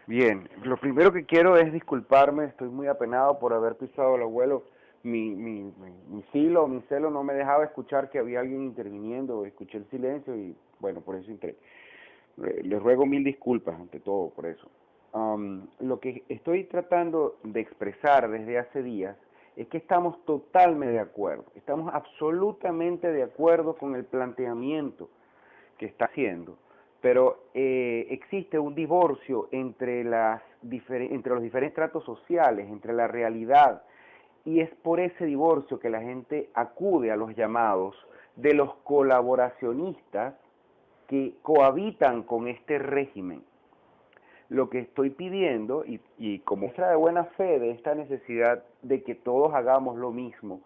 Bien, lo primero que quiero es disculparme, estoy muy apenado por haber pisado al abuelo. Mi celo no me dejaba escuchar que había alguien interviniendo, escuché el silencio y bueno, por eso entré. Les ruego mil disculpas ante todo por eso. Lo que estoy tratando de expresar desde hace días es que estamos totalmente de acuerdo, estamos absolutamente de acuerdo con el planteamiento que está haciendo, pero existe un divorcio entre los diferentes tratos sociales, entre la realidad, y es por ese divorcio que la gente acude a los llamados de los colaboracionistas que cohabitan con este régimen. Lo que estoy pidiendo, y como muestra de buena fe de esta necesidad de que todos hagamos lo mismo,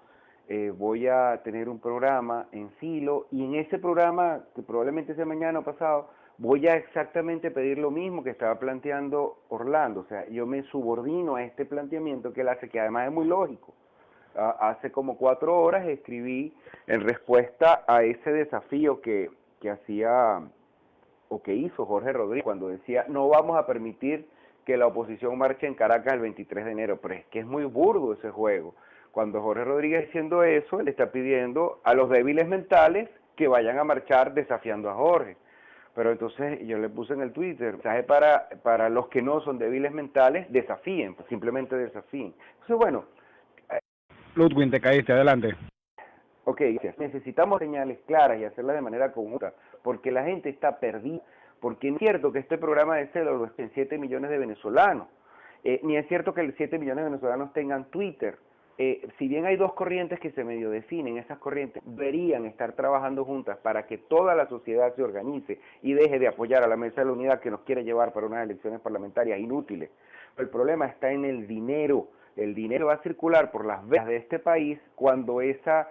voy a tener un programa en Silo, y en ese programa, que probablemente sea mañana o pasado, voy a exactamente pedir lo mismo que estaba planteando Orlando. O sea, yo me subordino a este planteamiento que él hace, que además es muy lógico. Hace como 4 horas escribí en respuesta a ese desafío que hacía o que hizo Jorge Rodríguez cuando decía no vamos a permitir que la oposición marche en Caracas el 23 de enero, pero es que es muy burdo ese juego. Cuando Jorge Rodríguez diciendo eso, él está pidiendo a los débiles mentales que vayan a marchar desafiando a Jorge. Pero entonces yo le puse en el Twitter, mensaje para los que no son débiles mentales, desafíen, pues simplemente desafíen. Entonces bueno. Ludwin, te caíste, adelante. Ok, necesitamos señales claras y hacerlas de manera conjunta, porque la gente está perdida, porque no es cierto que este programa de Celo lo estén 7 millones de venezolanos, ni es cierto que los 7 millones de venezolanos tengan Twitter. Si bien hay dos corrientes que se medio definen, esas corrientes deberían estar trabajando juntas para que toda la sociedad se organice y deje de apoyar a la Mesa de la Unidad que nos quiere llevar para unas elecciones parlamentarias inútiles. El problema está en el dinero. El dinero va a circular por las venas de este país cuando esa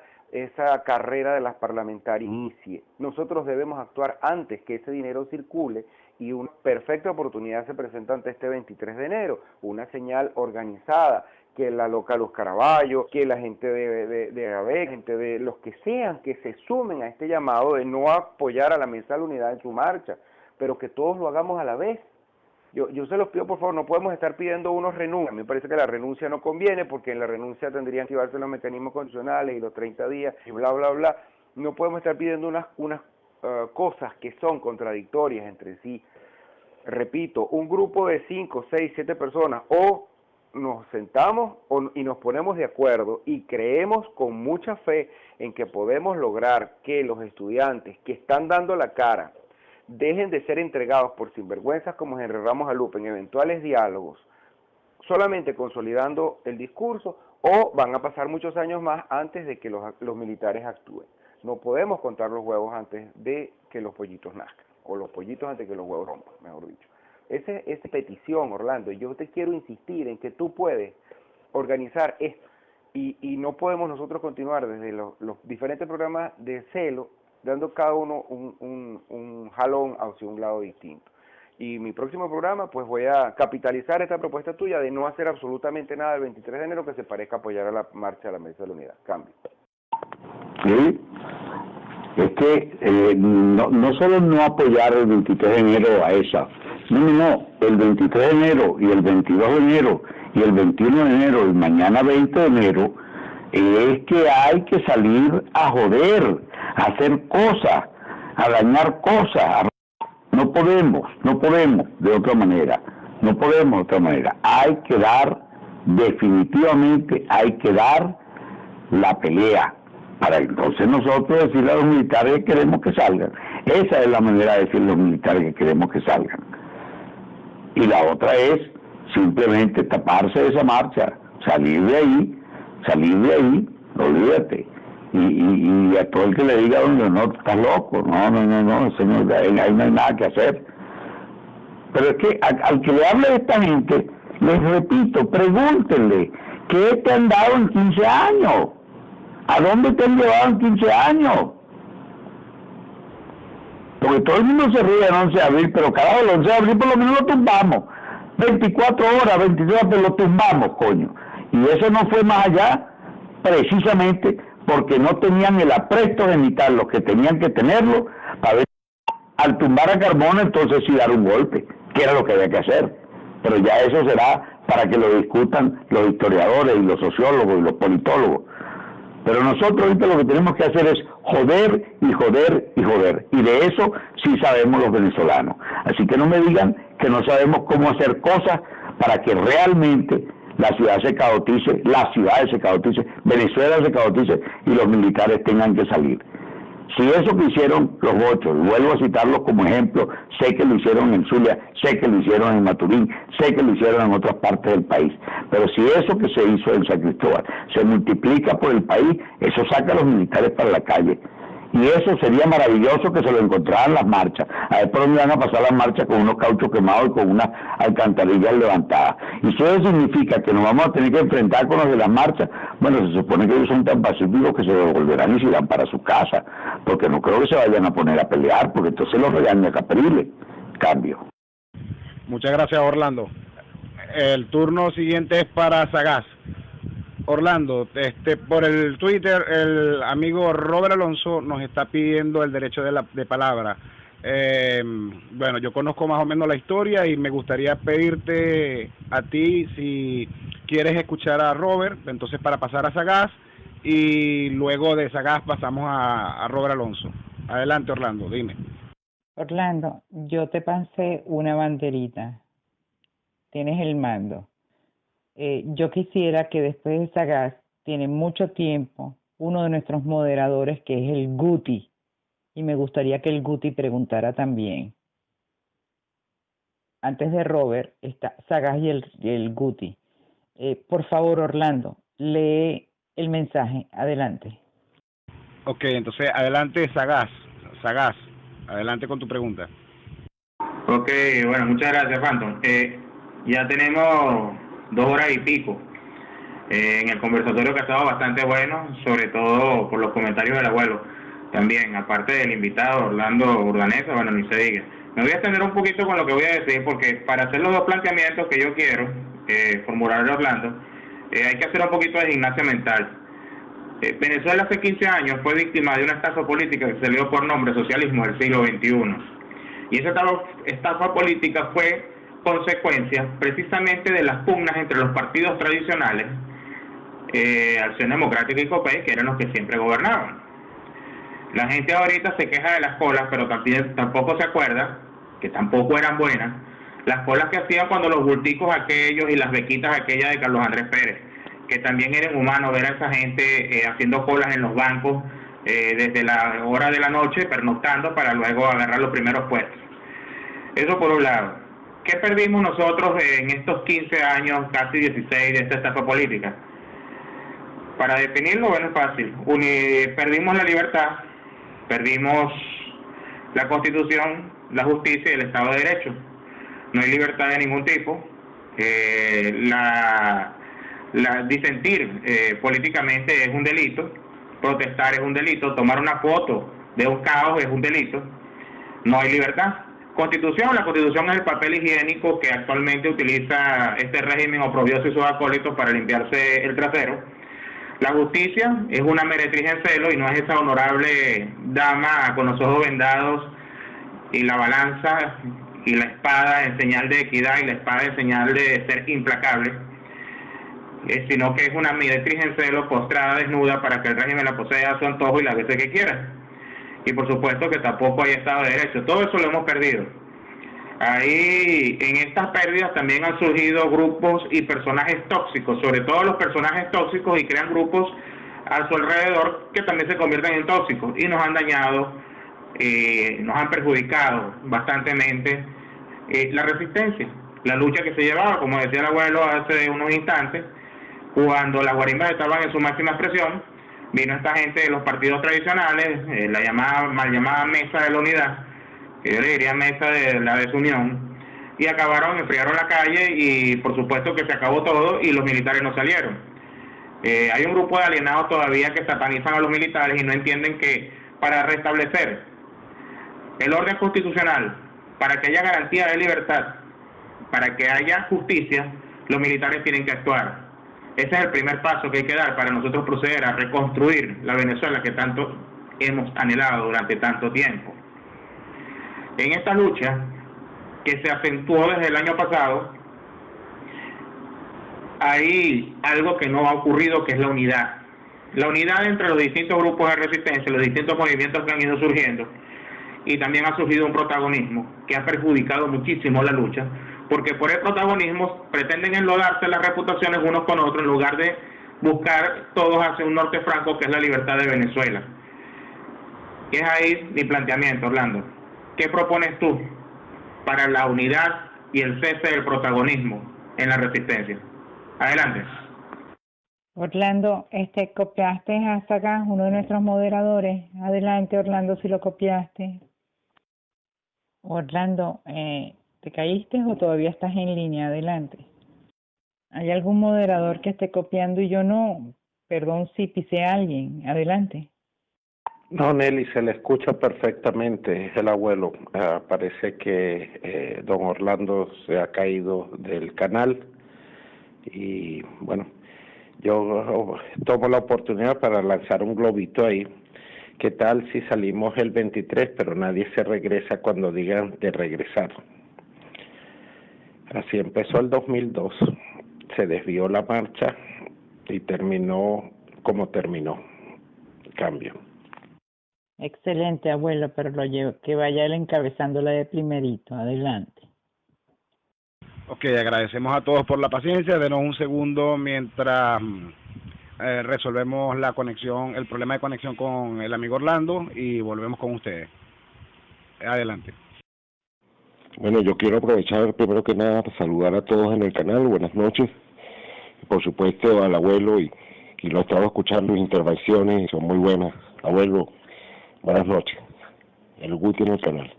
carrera de las parlamentarias inicie. Nosotros debemos actuar antes que ese dinero circule y una perfecta oportunidad se presenta ante este 23 de enero, una señal organizada, que la loca Luz Caraballo, que la gente de ABEC, gente de los que sean, que se sumen a este llamado de no apoyar a la Mesa de la Unidad en su marcha, pero que todos lo hagamos a la vez. Yo se los pido, por favor, no podemos estar pidiendo unos renuncias. A mí me parece que la renuncia no conviene, porque en la renuncia tendrían que activarse los mecanismos constitucionales y los 30 días y bla, bla, bla. No podemos estar pidiendo unas cosas que son contradictorias entre sí. Repito, un grupo de 5, 6, 7 personas, o nos sentamos y nos ponemos de acuerdo y creemos con mucha fe en que podemos lograr que los estudiantes que están dando la cara dejen de ser entregados por sinvergüenzas como Henry Ramos Alupe en eventuales diálogos, solamente consolidando el discurso, o van a pasar muchos años más antes de que los militares actúen. No podemos contar los huevos antes de que los pollitos nazcan, o los pollitos antes de que los huevos rompan, mejor dicho. Esa es petición, Orlando, y yo te quiero insistir en que tú puedes organizar esto, y no podemos nosotros continuar desde los diferentes programas de Celo, dando cada uno un jalón hacia un lado distinto. Y mi próximo programa, pues voy a capitalizar esta propuesta tuya de no hacer absolutamente nada el 23 de enero que se parezca apoyar a la marcha de la Mesa de la Unidad. Cambio. Sí, es que no solo no apoyar el 23 de enero a esa, no, el 23 de enero y el 22 de enero y el 21 de enero y mañana 20 de enero, es que hay que salir a joder, a hacer cosas, a dañar cosas. No podemos de otra manera, Hay que dar, definitivamente hay que dar la pelea, para entonces nosotros decirle a los militares que queremos que salgan. Esa es la manera de decirle a los militares que queremos que salgan. Y la otra es simplemente taparse de esa marcha, salir de ahí, olvídate. Y a todo el que le diga, no, estás loco, no, eso no, ahí no hay nada que hacer. Pero es que al que le hable de esta gente, les repito, pregúntenle, ¿qué te han dado en 15 años? ¿A dónde te han llevado en 15 años? Porque todo el mundo se ríe del 11 de abril, pero cada 11 de abril por lo menos lo tumbamos. 24 horas, 22 horas, pero lo tumbamos, coño. Y eso no fue más allá, precisamente porque no tenían el apresto genital, los que tenían que tenerlo, para ver, al tumbar a Carmona, entonces sí dar un golpe, que era lo que había que hacer. pero ya eso será para que lo discutan los historiadores y los sociólogos y los politólogos. Pero nosotros ahorita lo que tenemos que hacer es joder y joder y joder, y de eso sí sabemos los venezolanos. Así que no me digan que no sabemos cómo hacer cosas para que realmente la ciudad se caotice, las ciudades se caoticen, Venezuela se caotice y los militares tengan que salir. Si eso que hicieron los bochos, vuelvo a citarlos como ejemplo, sé que lo hicieron en Zulia, sé que lo hicieron en Maturín, sé que lo hicieron en otras partes del país, pero si eso que se hizo en San Cristóbal se multiplica por el país, eso saca a los militares para la calle. Y eso sería maravilloso que se lo encontraran las marchas. A ver por dónde van a pasar las marchas con unos cauchos quemados y con unas alcantarillas levantadas. Y si eso significa que nos vamos a tener que enfrentar con los de las marchas, bueno, se supone que ellos son tan pacíficos que se devolverán y se irán para su casa, porque no creo que se vayan a poner a pelear, porque entonces los regaña Capriles. Cambio. Muchas gracias, Orlando. El turno siguiente es para Sagaz. Orlando, por el Twitter, el amigo Robert Alonso nos está pidiendo el derecho de palabra. Bueno, yo conozco más o menos la historia y me gustaría pedirte a ti si quieres escuchar a Robert, entonces para pasar a Sagaz, y luego de Sagaz pasamos a Robert Alonso. Adelante, Orlando, dime. Orlando, yo te pasé una banderita. Tienes el mando. Yo quisiera que después de Sagaz, tiene mucho tiempo, uno de nuestros moderadores que es el Guti, y me gustaría que el Guti preguntara también. Antes de Robert está Sagaz y el Guti. Por favor, Orlando, lee el mensaje. Adelante. Ok, entonces adelante Sagaz. Sagaz, adelante con tu pregunta. Ok, bueno, muchas gracias, Phantom. Ya tenemos 2 horas y pico en el conversatorio, que ha estado bastante bueno, sobre todo por los comentarios del abuelo. También, aparte del invitado Orlando Urdaneta, bueno, ni se diga. Me voy a extender un poquito con lo que voy a decir, porque para hacer los 2 planteamientos que yo quiero formularle a Orlando, hay que hacer un poquito de gimnasia mental. Venezuela hace 15 años fue víctima de una estafa política que se le dio por nombre socialismo del siglo XXI. Y esa estafa política fue consecuencia precisamente de las pugnas entre los partidos tradicionales, Acción Democrática y COPEI, que eran los que siempre gobernaban. La gente ahorita se queja de las colas, pero tampoco se acuerda, que tampoco eran buenas, las colas que hacían cuando los bulticos aquellos y las bequitas aquellas de Carlos Andrés Pérez, que también era inhumano ver a esa gente haciendo colas en los bancos desde la hora de la noche, pernoctando para luego agarrar los primeros puestos. Eso por un lado. ¿Qué perdimos nosotros en estos 15 años, casi 16, de esta estafa política? Para definirlo, bueno, es fácil. Perdimos la libertad, perdimos la Constitución, la justicia y el Estado de Derecho. No hay libertad de ningún tipo. Disentir políticamente es un delito, protestar es un delito, tomar una foto de un caos es un delito. No hay libertad. Constitución, la Constitución es el papel higiénico que actualmente utiliza este régimen oprobioso y sus acólitos para limpiarse el trasero. La justicia es una meretriz en celo y no es esa honorable dama con los ojos vendados y la balanza y la espada en señal de equidad y la espada en señal de ser implacable, sino que es una meretriz en celo postrada desnuda para que el régimen la posea a su antojo y la veces que quiera. Y por supuesto que tampoco hay Estado de Derecho. Todo eso lo hemos perdido. Ahí, en estas pérdidas también han surgido grupos y personajes tóxicos, sobre todo los personajes tóxicos, y crean grupos a su alrededor que también se convierten en tóxicos y nos han dañado, nos han perjudicado bastantemente la resistencia, la lucha que se llevaba, como decía el abuelo hace unos instantes, cuando las guarimbas estaban en su máxima expresión. Vino esta gente de los partidos tradicionales, la mal llamada Mesa de la Unidad, que yo le diría Mesa de la Desunión, y enfriaron la calle y por supuesto que se acabó todo y los militares no salieron. Hay un grupo de alienados todavía que satanizan a los militares y no entienden que para restablecer el orden constitucional, para que haya garantía de libertad, para que haya justicia, los militares tienen que actuar. Ese es el primer paso que hay que dar para nosotros proceder a reconstruir la Venezuela que tanto hemos anhelado durante tanto tiempo. En esta lucha, que se acentuó desde el año pasado, hay algo que no ha ocurrido, que es la unidad. La unidad entre los distintos grupos de resistencia, los distintos movimientos que han ido surgiendo, y también ha surgido un protagonismo que ha perjudicado muchísimo la lucha, porque por el protagonismo pretenden enlodarse las reputaciones unos con otros en lugar de buscar todos hacia un norte franco, que es la libertad de Venezuela. Y es ahí mi planteamiento, Orlando. ¿Qué propones tú para la unidad y el cese del protagonismo en la resistencia? Adelante. Orlando, copiaste a Sagaz, uno de nuestros moderadores. Adelante, Orlando, si lo copiaste. Orlando, ¿te caíste o todavía estás en línea? Adelante. ¿Hay algún moderador que esté copiando y yo no? Perdón si pisé a alguien. Adelante. No, Nelly, se le escucha perfectamente, es el abuelo. Parece que don Orlando se ha caído del canal y bueno, yo tomo la oportunidad para lanzar un globito ahí. ¿Qué tal si salimos el 23, pero nadie se regresa cuando digan de regresar? Así empezó el 2002, se desvió la marcha y terminó como terminó. Cambio. Excelente, abuelo, pero que vaya él encabezándola de primerito. Adelante. Ok, agradecemos a todos por la paciencia. Denos un segundo mientras resolvemos la conexión, el problema de conexión con el amigo Orlando y volvemos con ustedes. Adelante. Bueno, yo quiero aprovechar primero que nada para saludar a todos en el canal. Buenas noches. Por supuesto al abuelo y lo he estado escuchando en intervenciones y son muy buenas. Abuelo, buenas noches. El Guti en el canal.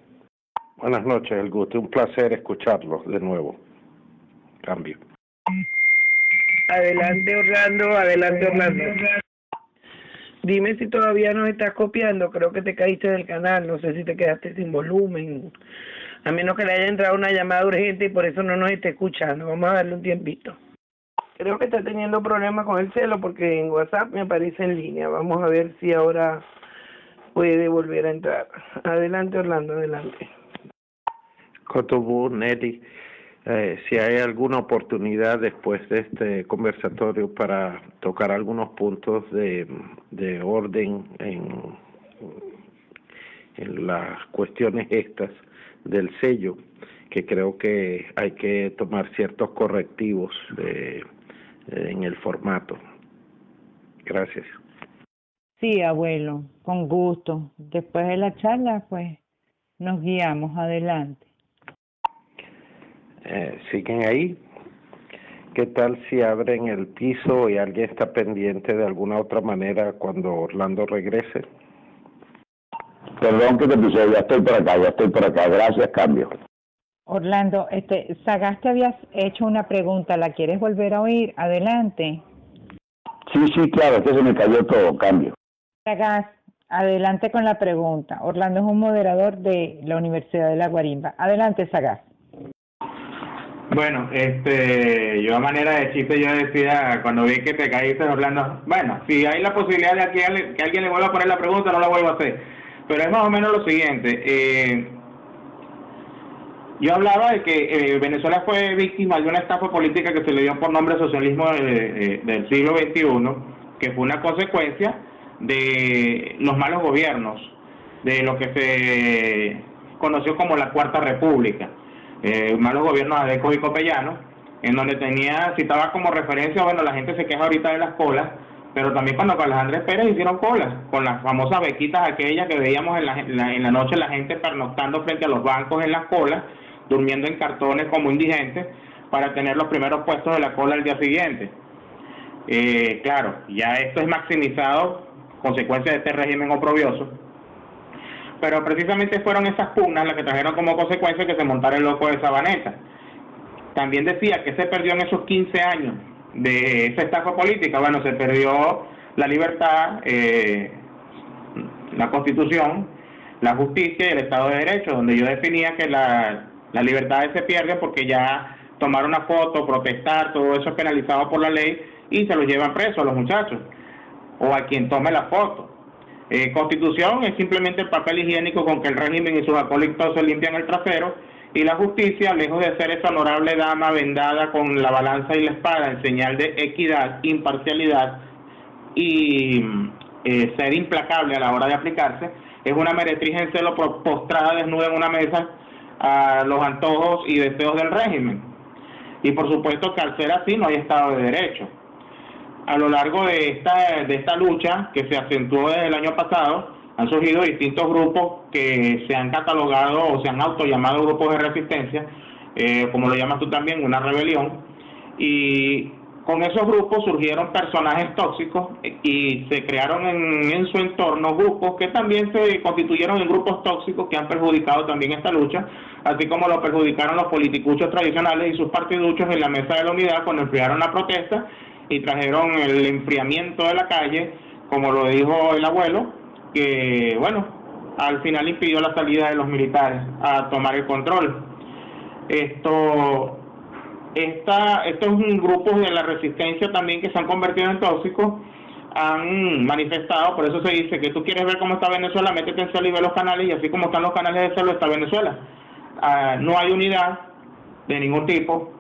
Buenas noches, el Guti. Un placer escucharlo de nuevo. Cambio. Adelante, Orlando. Adelante, Orlando. Dime si todavía nos estás copiando. Creo que te caíste del canal. No sé si te quedaste sin volumen. A menos que le haya entrado una llamada urgente y por eso no nos esté escuchando. Vamos a darle un tiempito. Creo que está teniendo problemas con el celo porque en WhatsApp me aparece en línea. Vamos a ver si ahora puede volver a entrar. Adelante, Orlando, adelante. Cotobu, Nelly, si hay alguna oportunidad después de este conversatorio para tocar algunos puntos de orden en las cuestiones estas del sello, que creo que hay que tomar ciertos correctivos en el formato. Gracias. Sí, abuelo, con gusto. Después de la charla, pues, nos guiamos. Adelante. ¿Siguen ahí? ¿Qué tal si abren el piso y alguien está pendiente de alguna otra manera cuando Orlando regrese? Perdón que te puse, ya estoy por acá. Gracias, cambio. Orlando, Sagaz te habías hecho una pregunta, ¿la quieres volver a oír? Adelante. Sí, claro, es que se me cayó todo, cambio. Sagaz, adelante con la pregunta. Orlando es un moderador de la Universidad de La Guarimba. Adelante, Sagaz. Bueno, yo a manera de chiste yo decía, cuando vi que te caíste, Orlando, bueno, si hay la posibilidad de que alguien le vuelva a poner la pregunta, no la vuelvo a hacer. Pero es más o menos lo siguiente. Yo hablaba de que Venezuela fue víctima de una estafa política que se le dio por nombre socialismo del siglo XXI, que fue una consecuencia de los malos gobiernos, de lo que se conoció como la Cuarta República. Malos gobiernos adecos y copellanos, en donde citaba como referencia, bueno, la gente se queja ahorita de las colas, pero también cuando con las Andrés Pérez hicieron colas, con las famosas bequitas aquellas que veíamos en la noche la gente pernoctando frente a los bancos en las colas, durmiendo en cartones como indigentes, para tener los primeros puestos de la cola al día siguiente. Claro, ya esto es maximizado, consecuencia de este régimen oprobioso, pero precisamente fueron esas pugnas las que trajeron como consecuencia que se montara el loco de Sabaneta. También decía que se perdió en esos 15 años de esa estafa política. Bueno, se perdió la libertad, la Constitución, la justicia y el Estado de Derecho, donde yo definía que las libertades se pierden porque ya tomar una foto, protestar, todo eso es penalizado por la ley y se los llevan presos a los muchachos o a quien tome la foto. Constitución es simplemente el papel higiénico con que el régimen y sus acólitos se limpian el trasero Y la justicia, lejos de ser esa honorable dama vendada con la balanza y la espada en señal de equidad, imparcialidad y ser implacable a la hora de aplicarse, es una meretriz en celo postrada desnuda en una mesa a los antojos y deseos del régimen. Y por supuesto que al ser así no hay Estado de Derecho. A lo largo de esta lucha, que se acentuó desde el año pasado, han surgido distintos grupos que se han catalogado o se han autollamado grupos de resistencia, como lo llamas tú también, una rebelión, y con esos grupos surgieron personajes tóxicos y se crearon en su entorno grupos que también se constituyeron en grupos tóxicos que han perjudicado también esta lucha, así como lo perjudicaron los politicuchos tradicionales y sus partiduchos en la mesa de la unidad cuando enfriaron la protesta y trajeron el enfriamiento de la calle, como lo dijo el abuelo, que bueno, al final impidió la salida de los militares a tomar el control. Estos grupos de la resistencia también que se han convertido en tóxicos han manifestado, por eso se dice que tú quieres ver cómo está Venezuela, métete en Celo y ve los canales, y así como están los canales de Celo está Venezuela. No hay unidad de ningún tipo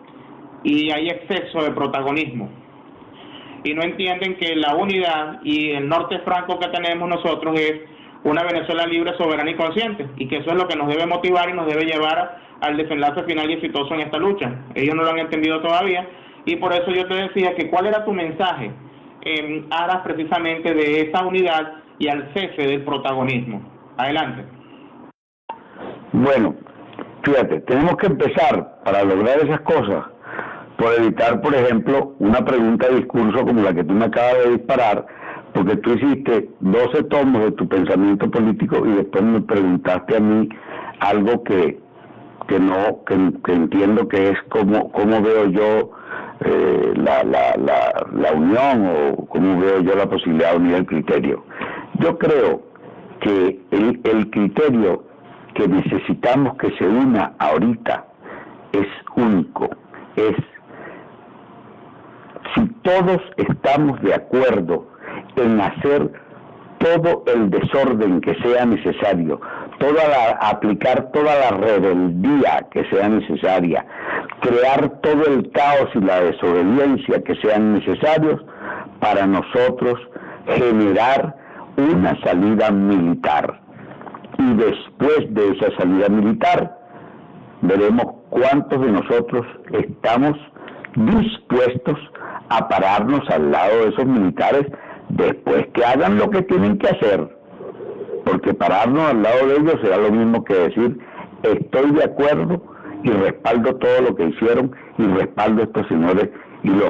y hay exceso de protagonismo. Y no entienden que la unidad y el norte franco que tenemos nosotros es una Venezuela libre, soberana y consciente, y que eso es lo que nos debe motivar y nos debe llevar al desenlace final y exitoso en esta lucha. Ellos no lo han entendido todavía, y por eso yo te decía que cuál era tu mensaje en aras precisamente de esa unidad y al cese del protagonismo. Adelante. Bueno, fíjate, tenemos que empezar para lograr esas cosas por evitar, por ejemplo, una pregunta de discurso como la que tú me acabas de disparar, porque tú hiciste 12 tomos de tu pensamiento político y después me preguntaste a mí algo que entiendo que es cómo veo yo la unión, o cómo veo yo la posibilidad de unir el criterio. Yo creo que el criterio que necesitamos que se una ahorita es único, es si todos estamos de acuerdo en hacer todo el desorden que sea necesario, aplicar toda la rebeldía que sea necesaria, crear todo el caos y la desobediencia que sean necesarios para nosotros generar una salida militar. Y después de esa salida militar, veremos cuántos de nosotros estamos dispuestos a pararnos al lado de esos militares después que hagan lo que tienen que hacer, porque pararnos al lado de ellos será lo mismo que decir estoy de acuerdo y respaldo todo lo que hicieron y respaldo a estos señores y los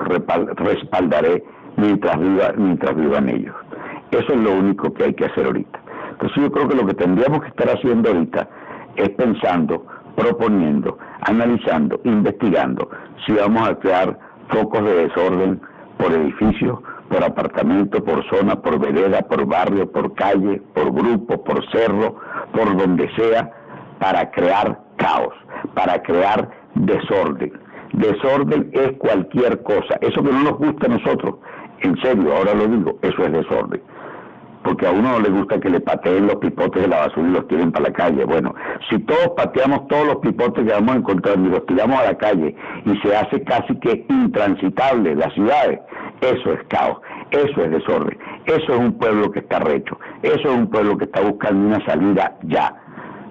respaldaré mientras vivan ellos. Eso es lo único que hay que hacer ahorita. Entonces yo creo que lo que tendríamos que estar haciendo ahorita es pensando, proponiendo, analizando, investigando si vamos a crear focos de desorden por edificios, por apartamento, por zona, por vereda, por barrio, por calle, por grupo, por cerro, por donde sea, para crear caos, para crear desorden. Desorden es cualquier cosa. Eso que no nos gusta a nosotros, en serio, ahora lo digo, eso es desorden. Porque a uno no le gusta que le pateen los pipotes de la basura y los tiren para la calle. Bueno, si todos pateamos todos los pipotes que vamos a encontrar y los tiramos a la calle y se hace casi que intransitable las ciudades, eso es caos, eso es desorden, eso es un pueblo que está recho, eso es un pueblo que está buscando una salida ya.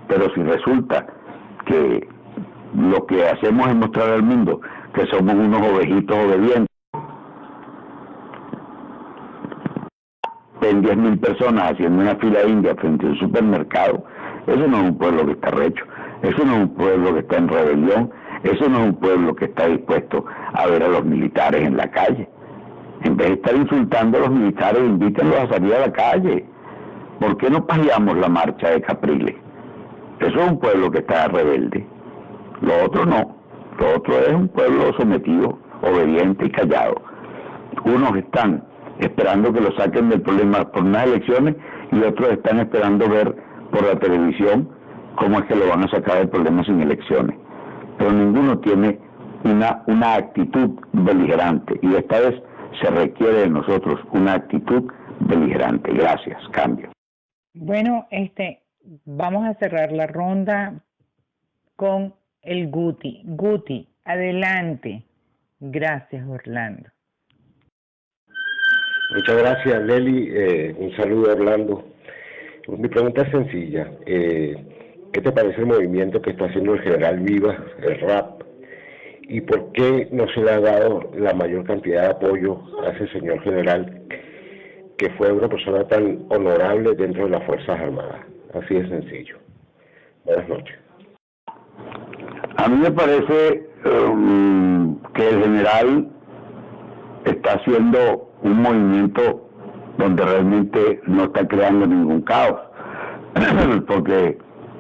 Pero si resulta que lo que hacemos es mostrar al mundo que somos unos ovejitos obedientes, en 10.000 personas haciendo una fila india frente a un supermercado, eso no es un pueblo que está recho, eso no es un pueblo que está en rebelión, eso no es un pueblo que está dispuesto a ver a los militares en la calle. En vez de estar insultando a los militares, invítenlos a salir a la calle. ¿Por qué no paseamos la marcha de Capriles? Eso es un pueblo que está rebelde. Lo otro no, lo otro es un pueblo sometido, obediente y callado. Unos están esperando que lo saquen del problema por unas elecciones y otros están esperando ver por la televisión cómo es que lo van a sacar del problema sin elecciones. Pero ninguno tiene una actitud beligerante y esta vez se requiere de nosotros una actitud beligerante. Gracias, cambio. Bueno, vamos a cerrar la ronda con el Guti. Guti, adelante. Gracias, Orlando. Muchas gracias, Nelly. Un saludo, Orlando. Mi pregunta es sencilla. ¿Qué te parece el movimiento que está haciendo el general Vivas, el RAP? ¿Y por qué no se le ha dado la mayor cantidad de apoyo a ese señor general, que fue una persona tan honorable dentro de las Fuerzas Armadas? Así de sencillo. Buenas noches. A mí me parece que el general está haciendo un movimiento donde realmente no está creando ningún caos. Porque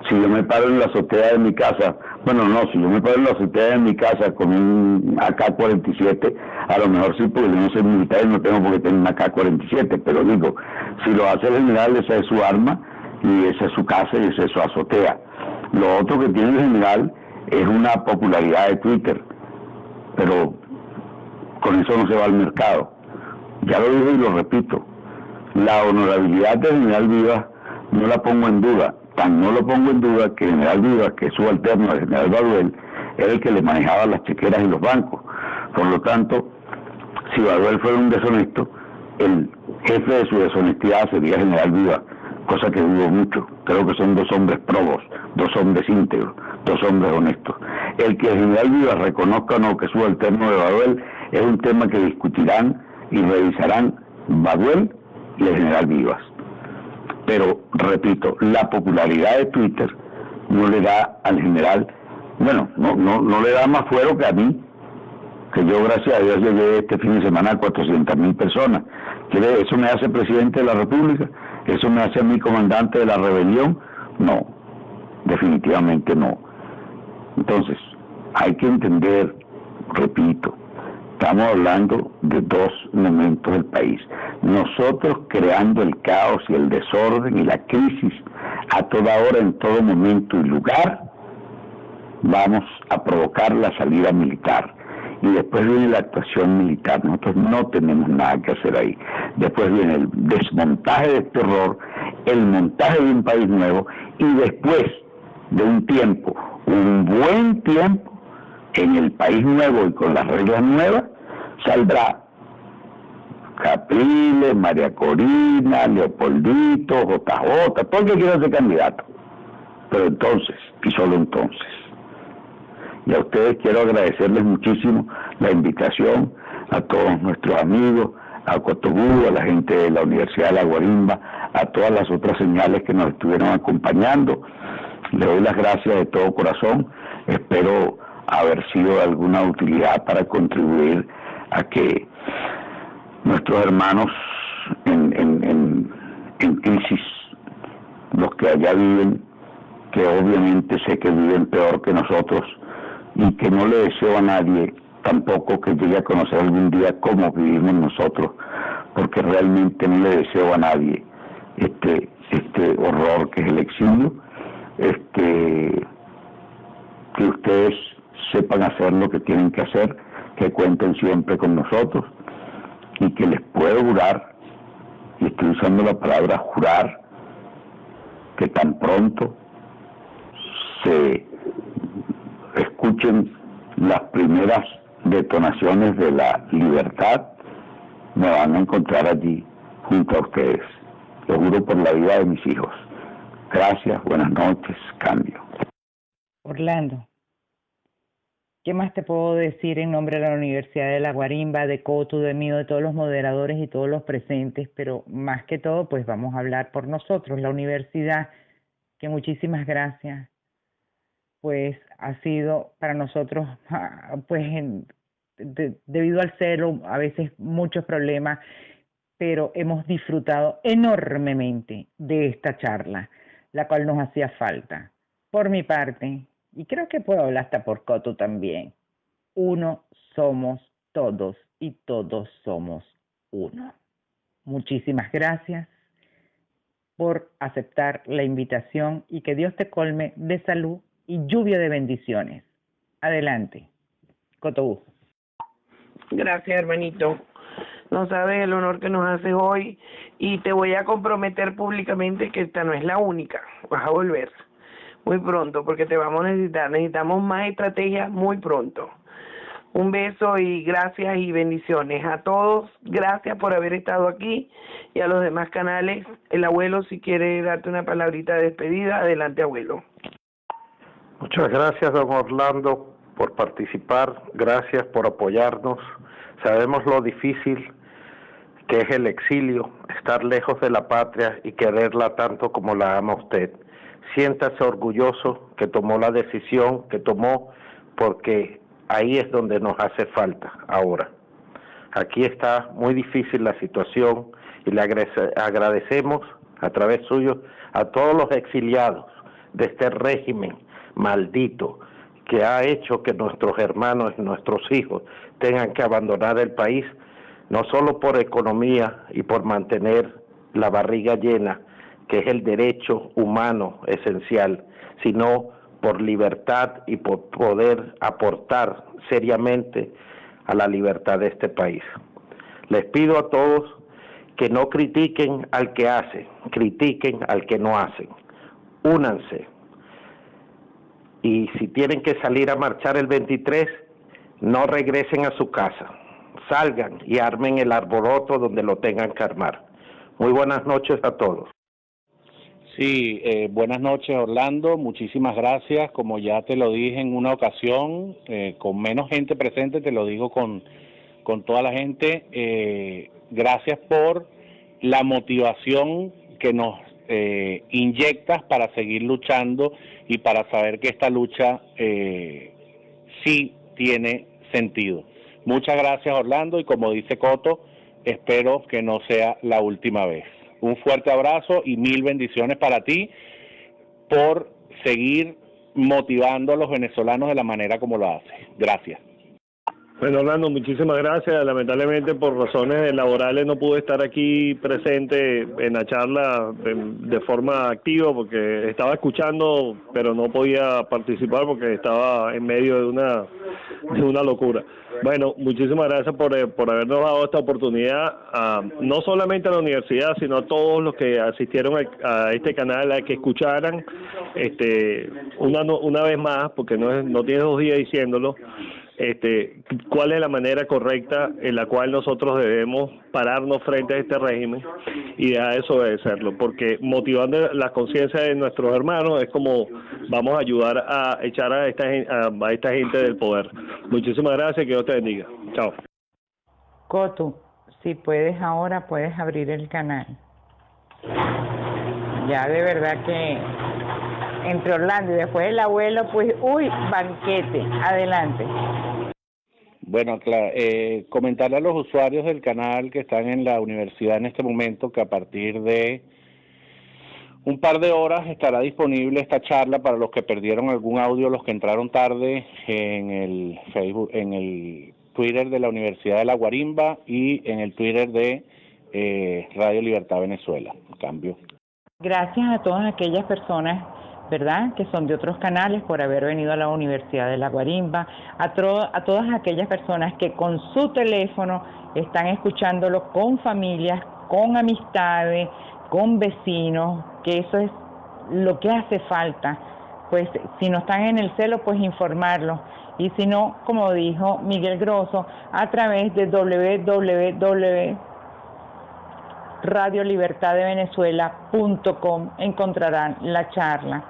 si yo me paro en la azotea de mi casa, si yo me paro en la azotea de mi casa con un AK-47, a lo mejor sí, porque yo no soy militar y no tengo por qué tener un AK-47, pero digo, si lo hace el general, esa es su arma, y esa es su casa y esa es su azotea. Lo otro que tiene el general es una popularidad de Twitter, pero con eso no se va al mercado. Ya lo digo y lo repito, la honorabilidad del general Vivas no la pongo en duda. Tan no lo pongo en duda que el general Vivas, que es subalterno del general Baduel, era el que le manejaba las chequeras y los bancos. Por lo tanto, si Baduel fuera un deshonesto, el jefe de su deshonestidad sería el general Vivas, cosa que dudo mucho. Creo que son dos hombres probos, dos hombres íntegros, dos hombres honestos. El que el general Vivas reconozca o no que es subalterno de Baduel es un tema que discutirán y revisarán Baduel y el general Vivas. Pero, repito, la popularidad de Twitter no le da al general, no le da más fuero que a mí, que yo, gracias a Dios, llegué este fin de semana a 400,000 personas. ¿Eso me hace presidente de la República? ¿Eso me hace a mí comandante de la rebelión? No, definitivamente no. Entonces, hay que entender, repito, estamos hablando de dos momentos del país. Nosotros creando el caos y el desorden y la crisis a toda hora, en todo momento y lugar, vamos a provocar la salida militar. Y después viene la actuación militar. Nosotros no tenemos nada que hacer ahí. Después viene el desmontaje del terror, el montaje de un país nuevo, y después de un tiempo, un buen tiempo, en el país nuevo y con las reglas nuevas, saldrá Capriles, María Corina, Leopoldito, JJ, todo el que quiera ser candidato. Pero entonces, y solo entonces. Y a ustedes quiero agradecerles muchísimo la invitación, a todos nuestros amigos, a Cotobú, a la gente de la Universidad de La Guarimba, a todas las otras señales que nos estuvieron acompañando. Les doy las gracias de todo corazón. Espero haber sido de alguna utilidad para contribuir a que nuestros hermanos en crisis, los que allá viven, que obviamente sé que viven peor que nosotros, y que no le deseo a nadie tampoco que llegue a conocer algún día cómo vivimos nosotros, porque realmente no le deseo a nadie este horror que es el exilio, que ustedes sepan hacer lo que tienen que hacer, que cuenten siempre con nosotros, y que les puedo jurar, y estoy usando la palabra jurar, que tan pronto se escuchen las primeras detonaciones de la libertad, me van a encontrar allí junto a ustedes. Lo juro por la vida de mis hijos. Gracias, buenas noches, cambio. Orlando, ¿qué más te puedo decir en nombre de la Universidad de La Guarimba, de Cotu, de mí, de todos los moderadores y todos los presentes? Pero más que todo, pues vamos a hablar por nosotros, la universidad, que muchísimas gracias. Pues ha sido para nosotros, pues debido al celo, a veces muchos problemas, pero hemos disfrutado enormemente de esta charla, la cual nos hacía falta. Por mi parte, y creo que puedo hablar hasta por Coto también, uno somos todos y todos somos uno. Muchísimas gracias por aceptar la invitación y que Dios te colme de salud y lluvia de bendiciones. Adelante, Cotobú. Gracias, hermanito. No sabes el honor que nos haces hoy, y te voy a comprometer públicamente que esta no es la única. Vas a volver. muy pronto, porque te vamos a necesitar. Necesitamos más estrategias muy pronto. Un beso y gracias y bendiciones a todos. Gracias por haber estado aquí y a los demás canales. El abuelo, si quiere darte una palabrita de despedida, adelante, abuelo. Muchas gracias, don Orlando, por participar. Gracias por apoyarnos. Sabemos lo difícil que es el exilio, estar lejos de la patria y quererla tanto como la ama usted. Siéntase orgulloso que tomó la decisión que tomó, porque ahí es donde nos hace falta ahora. Aquí está muy difícil la situación y le agradecemos a través suyo a todos los exiliados de este régimen maldito que ha hecho que nuestros hermanos y nuestros hijos tengan que abandonar el país, no solo por economía y por mantener la barriga llena, que es el derecho humano esencial, sino por libertad y por poder aportar seriamente a la libertad de este país. Les pido a todos que no critiquen al que hace, critiquen al que no hacen. Únanse. Y si tienen que salir a marchar el 23, no regresen a su casa. Salgan y armen el arboroto donde lo tengan que armar. Muy buenas noches a todos. Sí, buenas noches, Orlando, muchísimas gracias. Como ya te lo dije en una ocasión, con menos gente presente, te lo digo con toda la gente, gracias por la motivación que nos inyectas para seguir luchando y para saber que esta lucha sí tiene sentido. Muchas gracias, Orlando, y como dice Coto, espero que no sea la última vez. Un fuerte abrazo y 1000 bendiciones para ti por seguir motivando a los venezolanos de la manera como lo haces. Gracias. Bueno, Orlando, muchísimas gracias. Lamentablemente por razones laborales no pude estar aquí presente en la charla de forma activa porque estaba escuchando, pero no podía participar porque estaba en medio de una locura. Bueno, muchísimas gracias por habernos dado esta oportunidad, no solamente a la universidad, sino a todos los que asistieron a este canal, a que escucharan una vez más, porque no tiene 2 días diciéndolo, cuál es la manera correcta en la cual nosotros debemos pararnos frente a este régimen y dejar de desobedecerlo, porque motivando la conciencia de nuestros hermanos es como vamos a ayudar a echar a esta gente del poder. Muchísimas gracias, que Dios te bendiga. Chao. Coto, si puedes ahora, puedes abrir el canal. Ya de verdad que entre Orlando y después el abuelo, pues, banquete. Adelante. Bueno, claro, comentarle a los usuarios del canal que están en la universidad en este momento que a partir de un par de horas estará disponible esta charla para los que perdieron algún audio, los que entraron tarde en el Facebook, en el Twitter de la Universidad de La Guarimba y en el Twitter de Radio Libertad Venezuela. Cambio. Gracias a todas aquellas personas, ¿verdad?, que son de otros canales por haber venido a la Universidad de La Guarimba, a todas aquellas personas que con su teléfono están escuchándolo con familias, con amistades, con vecinos, que eso es lo que hace falta. Pues si no están en el celo, pues informarlos. Y si no, como dijo Miguel Grosso, a través de www.radiolibertaddevenezuela.com encontrarán la charla.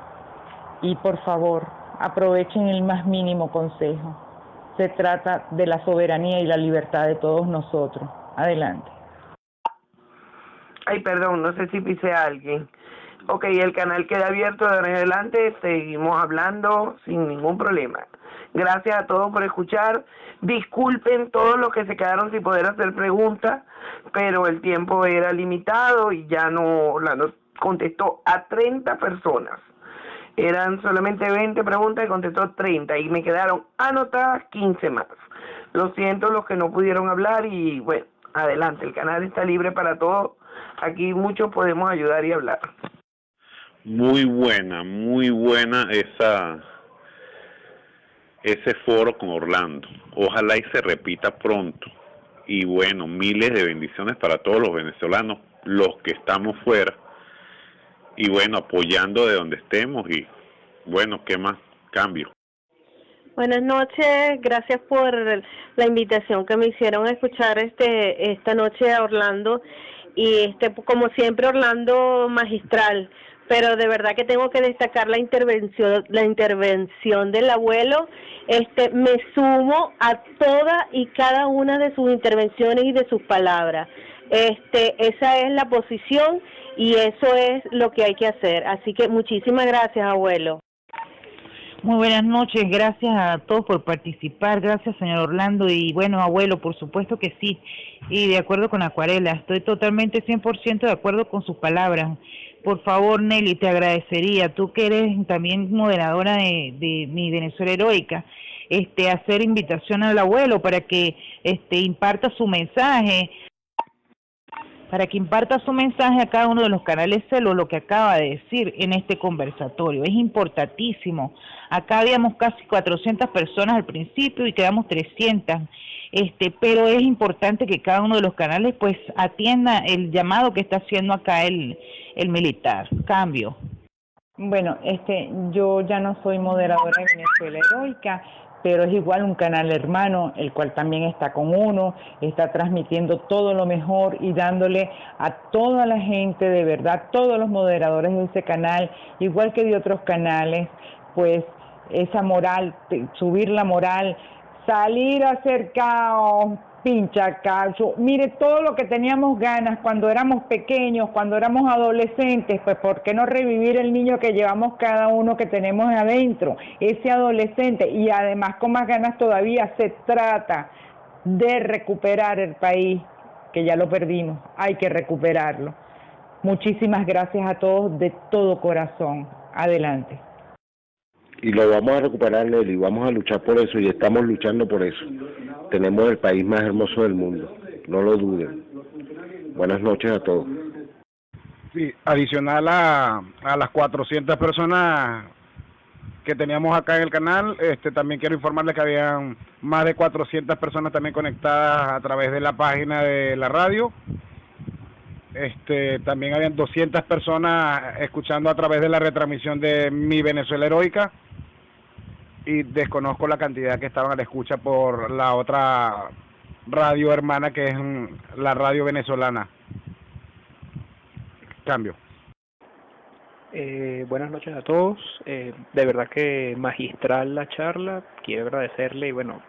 Y por favor, aprovechen el más mínimo consejo. Se trata de la soberanía y la libertad de todos nosotros. Adelante. Ay, perdón, no sé si pisé a alguien. Ok, el canal queda abierto de ahora en adelante, seguimos hablando sin ningún problema. Gracias a todos por escuchar. Disculpen todos los que se quedaron sin poder hacer preguntas, pero el tiempo era limitado y ya no contestó a 30 personas. Eran solamente 20 preguntas y contestó 30 y me quedaron anotadas 15 más. Lo siento los que no pudieron hablar y bueno, adelante, el canal está libre para todos. Aquí muchos podemos ayudar y hablar. Muy buena ese foro con Orlando. Ojalá y se repita pronto. Y bueno, miles de bendiciones para todos los venezolanos, los que estamos fuera. Y bueno, apoyando de donde estemos y Bueno, ¿qué más? Cambio. Buenas noches, gracias por la invitación que me hicieron a escuchar esta noche a Orlando, y como siempre Orlando magistral, pero de verdad que tengo que destacar la intervención del abuelo. Me sumo a toda y cada una de sus intervenciones y de sus palabras. Esa es la posición y eso es lo que hay que hacer. Así que muchísimas gracias, abuelo. Muy buenas noches, gracias a todos por participar, gracias señor Orlando, y bueno, abuelo, por supuesto que sí, y de acuerdo con Acuarela, estoy totalmente 100% de acuerdo con sus palabras. Por favor, Nelly, te agradecería, tú que eres también moderadora de Mi Venezuela Heroica, hacer invitación al abuelo para que imparta su mensaje, a cada uno de los canales Celo, lo que acaba de decir en este conversatorio. Es importantísimo. Acá habíamos casi 400 personas al principio y quedamos 300, pero es importante que cada uno de los canales pues atienda el llamado que está haciendo acá el militar. Cambio. Bueno, yo ya no soy moderadora de Venezuela Heroica, pero es igual un canal hermano, el cual también está con uno, está transmitiendo todo lo mejor y dándole a toda la gente, de verdad, todos los moderadores de ese canal, igual que de otros canales, pues esa moral, subir la moral, salir a hacer caos, pincha cacho, mire todo lo que teníamos ganas cuando éramos pequeños, cuando éramos adolescentes, pues ¿por qué no revivir el niño que llevamos cada uno que tenemos adentro, ese adolescente? Y además con más ganas todavía se trata de recuperar el país, que ya lo perdimos, hay que recuperarlo. Muchísimas gracias a todos de todo corazón, adelante. Y lo vamos a recuperar, Nelly, vamos a luchar por eso y estamos luchando por eso. Tenemos el país más hermoso del mundo, no lo duden. Buenas noches a todos. Sí, adicional a las 400 personas que teníamos acá en el canal, también quiero informarles que habían más de 400 personas también conectadas a través de la página de la radio. También habían 200 personas escuchando a través de la retransmisión de Mi Venezuela Heroica, y desconozco la cantidad que estaban a la escucha por la otra radio hermana que es la radio venezolana. Cambio. Buenas noches a todos, de verdad que magistral la charla, quiero agradecerle y bueno,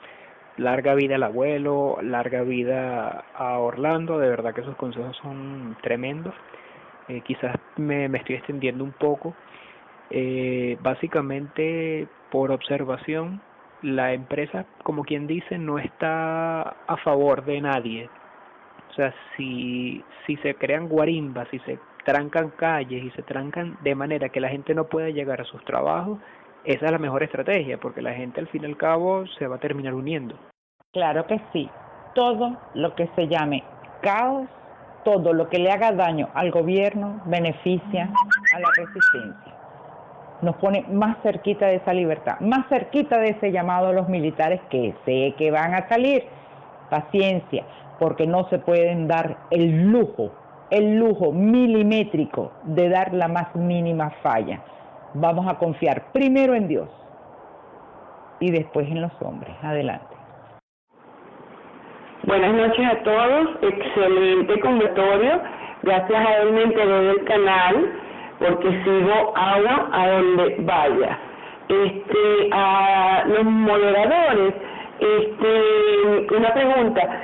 larga vida al abuelo, larga vida a Orlando, de verdad que sus consejos son tremendos. Quizás me estoy extendiendo un poco. Básicamente, por observación, la empresa, como quien dice, no está a favor de nadie. O sea, si se crean guarimbas, si se trancan calles y se trancan de manera que la gente no pueda llegar a sus trabajos, esa es la mejor estrategia, porque la gente al fin y al cabo se va a terminar uniendo. Claro que sí. Todo lo que se llame caos, todo lo que le haga daño al gobierno, beneficia a la resistencia. Nos pone más cerquita de esa libertad, más cerquita de ese llamado a los militares que sé que van a salir. Paciencia, porque no se pueden dar el lujo milimétrico de dar la más mínima falla. Vamos a confiar primero en Dios y después en los hombres. Adelante. Buenas noches a todos, excelente conversatorio. Gracias a él me enteré del canal porque sigo agua a donde vaya. A los moderadores, una pregunta.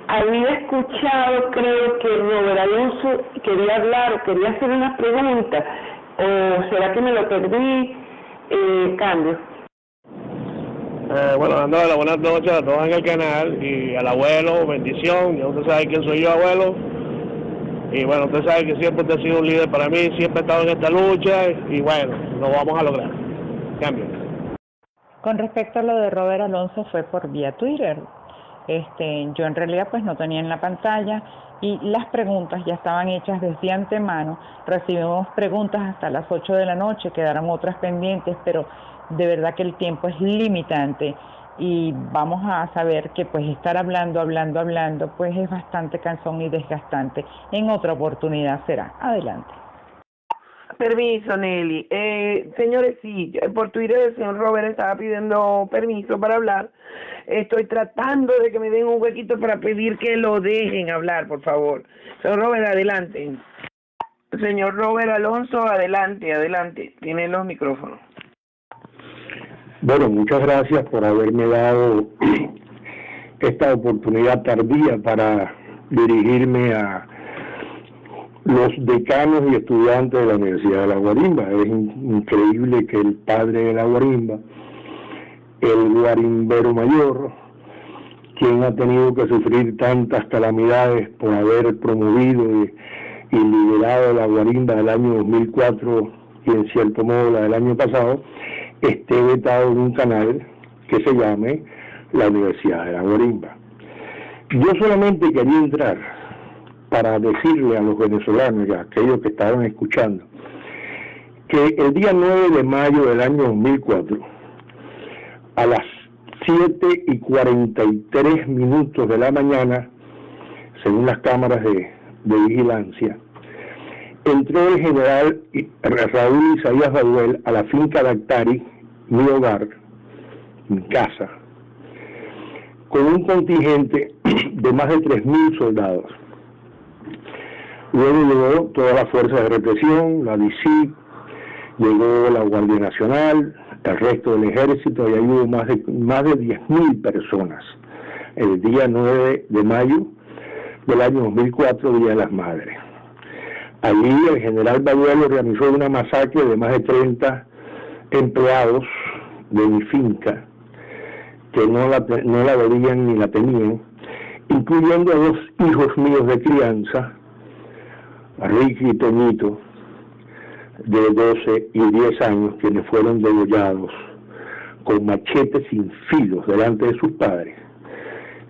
Había escuchado, creo que Robert Alonso quería hablar o quería hacer una pregunta, o será que me lo perdí. Cambio. Bueno, Andala, buenas noches a todos en el canal y al abuelo, bendición. Ya usted sabe quién soy yo, abuelo. Y bueno, usted sabe que siempre usted ha sido un líder para mí, siempre he estado en esta lucha y bueno, lo vamos a lograr. Cambio. Con respecto a lo de Robert Alonso, fue por vía Twitter. Yo en realidad pues no tenía en la pantalla y las preguntas ya estaban hechas desde antemano. Recibimos preguntas hasta las 8 de la noche, quedaron otras pendientes, pero de verdad que el tiempo es limitante y vamos a saber que pues estar hablando pues es bastante cansón y desgastante. En otra oportunidad será. Adelante. Permiso, Nelly. Señores, sí, por Twitter el señor Robert estaba pidiendo permiso para hablar. Estoy tratando de que me den un huequito para pedir que lo dejen hablar, por favor. Señor Robert, adelante. Señor Robert Alonso, adelante. Tiene los micrófonos. Bueno, muchas gracias por haberme dado esta oportunidad tardía para dirigirme a los decanos y estudiantes de la Universidad de La Guarimba. Es increíble que el padre de La Guarimba, el guarimbero mayor, quien ha tenido que sufrir tantas calamidades por haber promovido y liderado la Guarimba del año 2004 y en cierto modo la del año pasado, esté vetado en un canal que se llame la Universidad de La Guarimba. Yo solamente quería entrar para decirle a los venezolanos y a aquellos que estaban escuchando que el día 9 de mayo del año 2004, a las 7:43 de la mañana, según las cámaras de vigilancia, entró el general Raúl Isaías Baduel a la finca Dactari, mi hogar, mi casa, con un contingente de más de 3.000 soldados. Luego llegó toda la fuerza de represión, la DICIC, llegó la Guardia Nacional, el resto del ejército, y ahí hubo más de 10.000 personas el día 9 de mayo del año 2004, Día de las Madres. Allí el general Baduel organizó una masacre de más de 30 empleados de mi finca, que no la veían ni la tenían, incluyendo a 2 hijos míos de crianza, a Ricky y Toñito, de 12 y 10 años, quienes fueron degollados con machetes sin filos delante de sus padres.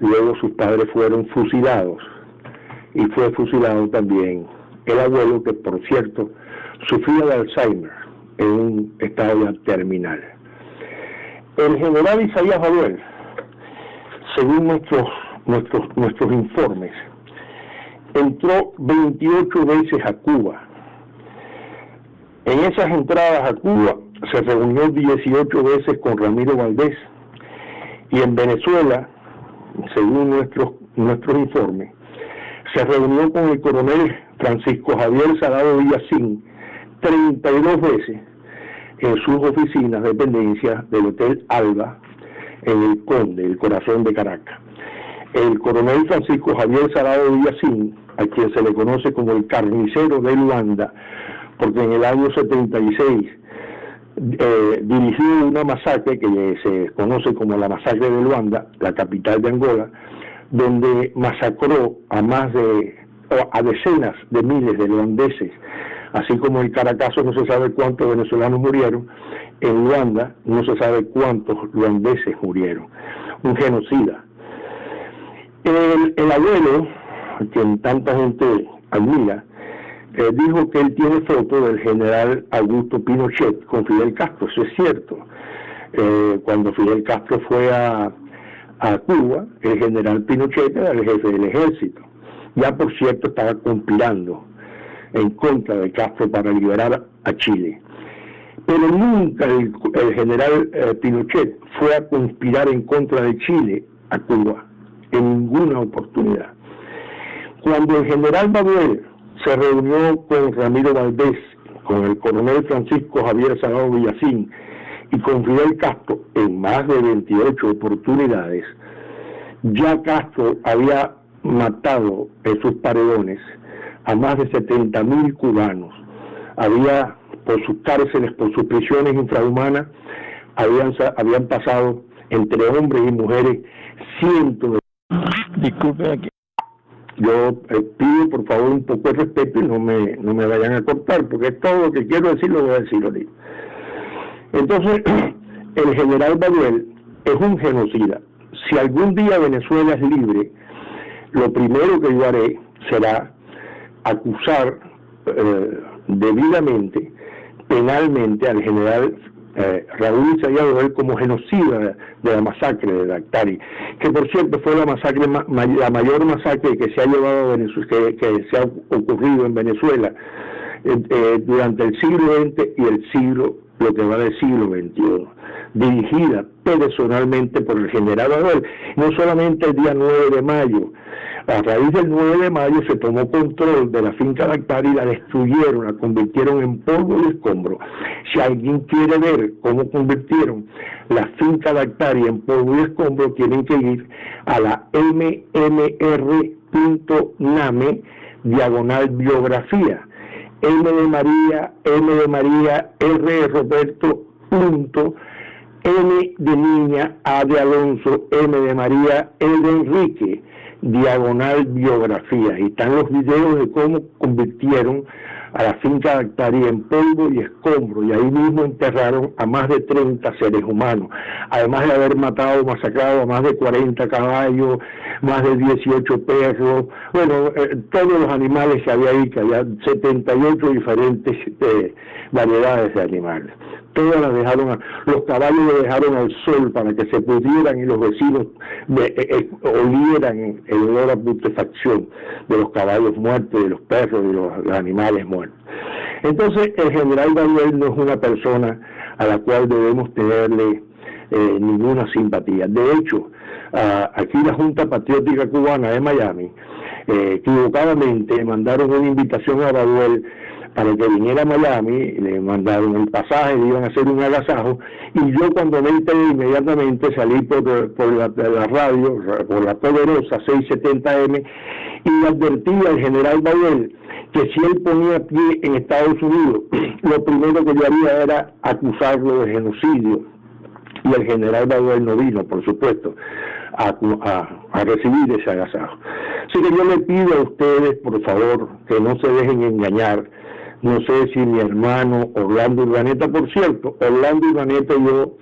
Luego sus padres fueron fusilados, y fue fusilado también el abuelo, que por cierto sufría de Alzheimer en un estado ya terminal. El general Isaías Baduel, según nuestros informes, entró 28 veces a Cuba. En esas entradas a Cuba se reunió 18 veces con Ramiro Valdés, y en Venezuela, según nuestros informes, se reunió con el coronel Francisco Javier Salado Villacín 32 veces en sus oficinas de dependencia del Hotel Alba en el Conde, el corazón de Caracas. El coronel Francisco Javier Salado Villacín, a quien se le conoce como el carnicero de Luanda, porque en el año 76 dirigió una masacre que se conoce como la masacre de Luanda, la capital de Angola, donde masacró a decenas de miles de luandeses, así como en Caracazo no se sabe cuántos venezolanos murieron, en Luanda no se sabe cuántos luandeses murieron. Un genocida. El abuelo, quien tanta gente admira, dijo que él tiene foto del general Augusto Pinochet con Fidel Castro. Eso es cierto. Cuando Fidel Castro fue a Cuba, el general Pinochet era el jefe del ejército. Ya por cierto estaba conspirando en contra de Castro para liberar a Chile. Pero nunca el general Pinochet fue a conspirar en contra de Chile a Cuba, en ninguna oportunidad. Cuando el general Baduel se reunió con Ramiro Valdés, con el coronel Francisco Javier Salado Villacín y con Fidel Castro en más de 28 oportunidades, ya Castro había matado en sus paredones a más de 70.000 cubanos. Había, por sus cárceles, por sus prisiones infrahumanas, habían pasado entre hombres y mujeres cientos de... Disculpe aquí. Yo pido por favor un poco de respeto y no me vayan a cortar, porque todo lo que quiero decir lo voy a decir ahorita. Entonces, el general Baduel es un genocida. Si algún día Venezuela es libre, lo primero que yo haré será acusar debidamente, penalmente, al general Raúl Isaías Baduel como genocida de la masacre de Dactari, que por cierto fue la masacre la mayor masacre que se ha llevado a Venezuela, que se ha ocurrido en Venezuela durante el siglo XX y lo que va del siglo XXI, dirigida personalmente por el general Baduel, no solamente el día 9 de mayo. A raíz del 9 de mayo se tomó control de la finca Dactari y la destruyeron, la convirtieron en polvo y escombro. Si alguien quiere ver cómo convirtieron la finca Dactari en polvo y escombro, tienen que ir a la mmr.name/biografía. M de María, R de Roberto, N de niña, A de Alonso, M de María, E de Enrique, /biografía. Y están los videos de cómo convirtieron a la finca Dactari en polvo y escombro, y ahí mismo enterraron a más de 30 seres humanos, además de haber matado, masacrado a más de 40 caballos, más de 18 perros, bueno, todos los animales que había ahí, que había 78 diferentes variedades de animales. Todas las dejaron, los caballos los dejaron al sol para que se pudieran y los vecinos olieran el olor a putrefacción de los caballos muertos, de los perros y los animales muertos. Entonces, el general Baduel no es una persona a la cual debemos tenerle ninguna simpatía. De hecho, aquí la Junta Patriótica Cubana de Miami, equivocadamente mandaron una invitación a Baduel para que viniera a Miami, le mandaron el pasaje, le iban a hacer un agasajo, y yo cuando me enteré inmediatamente salí por la radio, por la poderosa 670M, y le advertí al general Baduel que si él ponía pie en Estados Unidos, lo primero que yo haría era acusarlo de genocidio, y el general Baduel no vino, por supuesto, a recibir ese agasajo. Así que yo le pido a ustedes, por favor, que no se dejen engañar. No sé si mi hermano Orlando Urdaneta, por cierto, Orlando Urdaneta y yo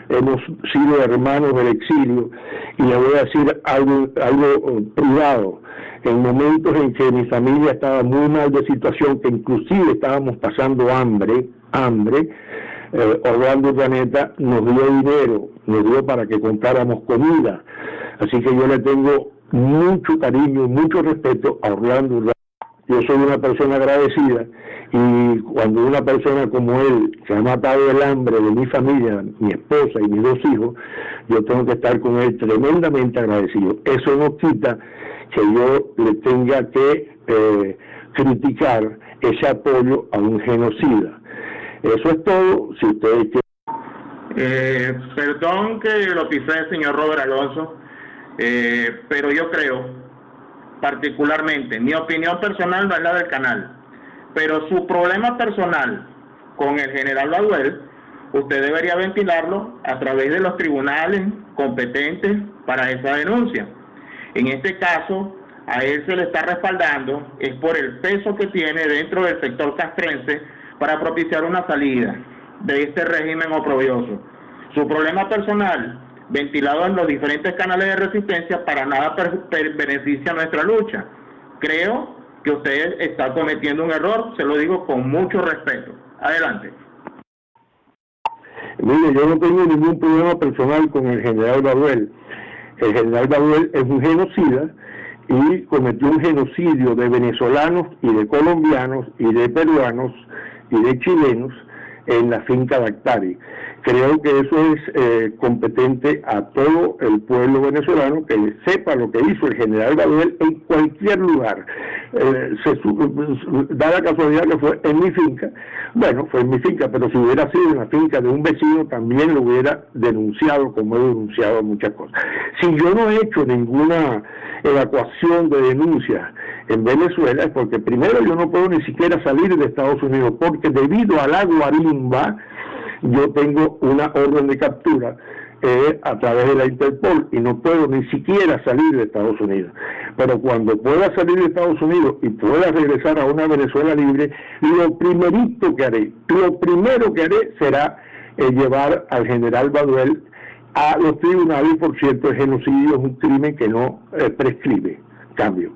hemos sido hermanos del exilio, y le voy a decir algo privado. En momentos en que mi familia estaba muy mal de situación, que inclusive estábamos pasando hambre, Orlando Urdaneta nos dio dinero, nos dio para que compráramos comida. Así que yo le tengo mucho cariño y mucho respeto a Orlando Urdaneta. Yo soy una persona agradecida, y cuando una persona como él se ha matado el hambre de mi familia, mi esposa y mis 2 hijos, yo tengo que estar con él tremendamente agradecido. Eso no quita que yo le tenga que criticar ese apoyo a un genocida. Eso es todo. Si ustedes quieren... Perdón que lo pisé, señor Robert Alonso, pero yo creo, particularmente, mi opinión personal no es la del canal, pero su problema personal con el general Baduel, usted debería ventilarlo a través de los tribunales competentes para esa denuncia. En este caso, a él se le está respaldando, es por el peso que tiene dentro del sector castrense para propiciar una salida de este régimen oprobioso. Su problema personal, ventilado en los diferentes canales de resistencia, para nada beneficia nuestra lucha. Creo que usted está cometiendo un error, se lo digo con mucho respeto. Adelante. Mire, yo no tengo ningún problema personal con el general Baduel. El general Baduel es un genocida y cometió un genocidio de venezolanos y de colombianos y de peruanos y de chilenos en la finca Dactari. Creo que eso es competente a todo el pueblo venezolano que le sepa lo que hizo el general Baduel en cualquier lugar. Da la casualidad que fue en mi finca. Bueno, fue en mi finca, pero si hubiera sido en la finca de un vecino, también lo hubiera denunciado, como he denunciado muchas cosas. Si yo no he hecho ninguna evacuación de denuncias en Venezuela, es porque primero yo no puedo ni siquiera salir de Estados Unidos, porque debido a la guarimba, yo tengo una orden de captura a través de la Interpol y no puedo ni siquiera salir de Estados Unidos. Pero cuando pueda salir de Estados Unidos y pueda regresar a una Venezuela libre, lo primero que haré será llevar al general Baduel a los tribunales. Por cierto, el genocidio es un crimen que no prescribe. Cambio.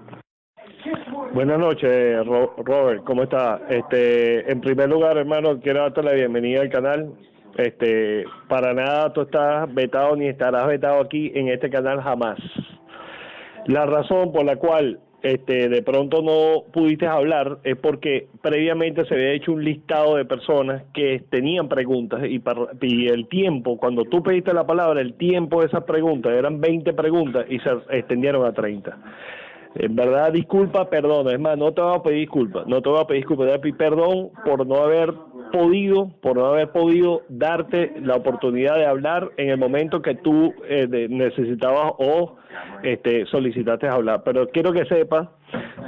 Buenas noches, Robert, ¿cómo está? En primer lugar, hermano, quiero darte la bienvenida al canal. Para nada tú estás vetado ni estarás vetado aquí en este canal jamás. La razón por la cual de pronto no pudiste hablar es porque previamente se había hecho un listado de personas que tenían preguntas y el tiempo, cuando tú pediste la palabra, el tiempo de esas preguntas eran 20 preguntas y se extendieron a 30. En verdad, disculpa, perdón, es más, no te voy a pedir disculpas, te voy a pedir perdón por no haber podido darte la oportunidad de hablar en el momento que tú necesitabas o solicitaste hablar. Pero quiero que sepas,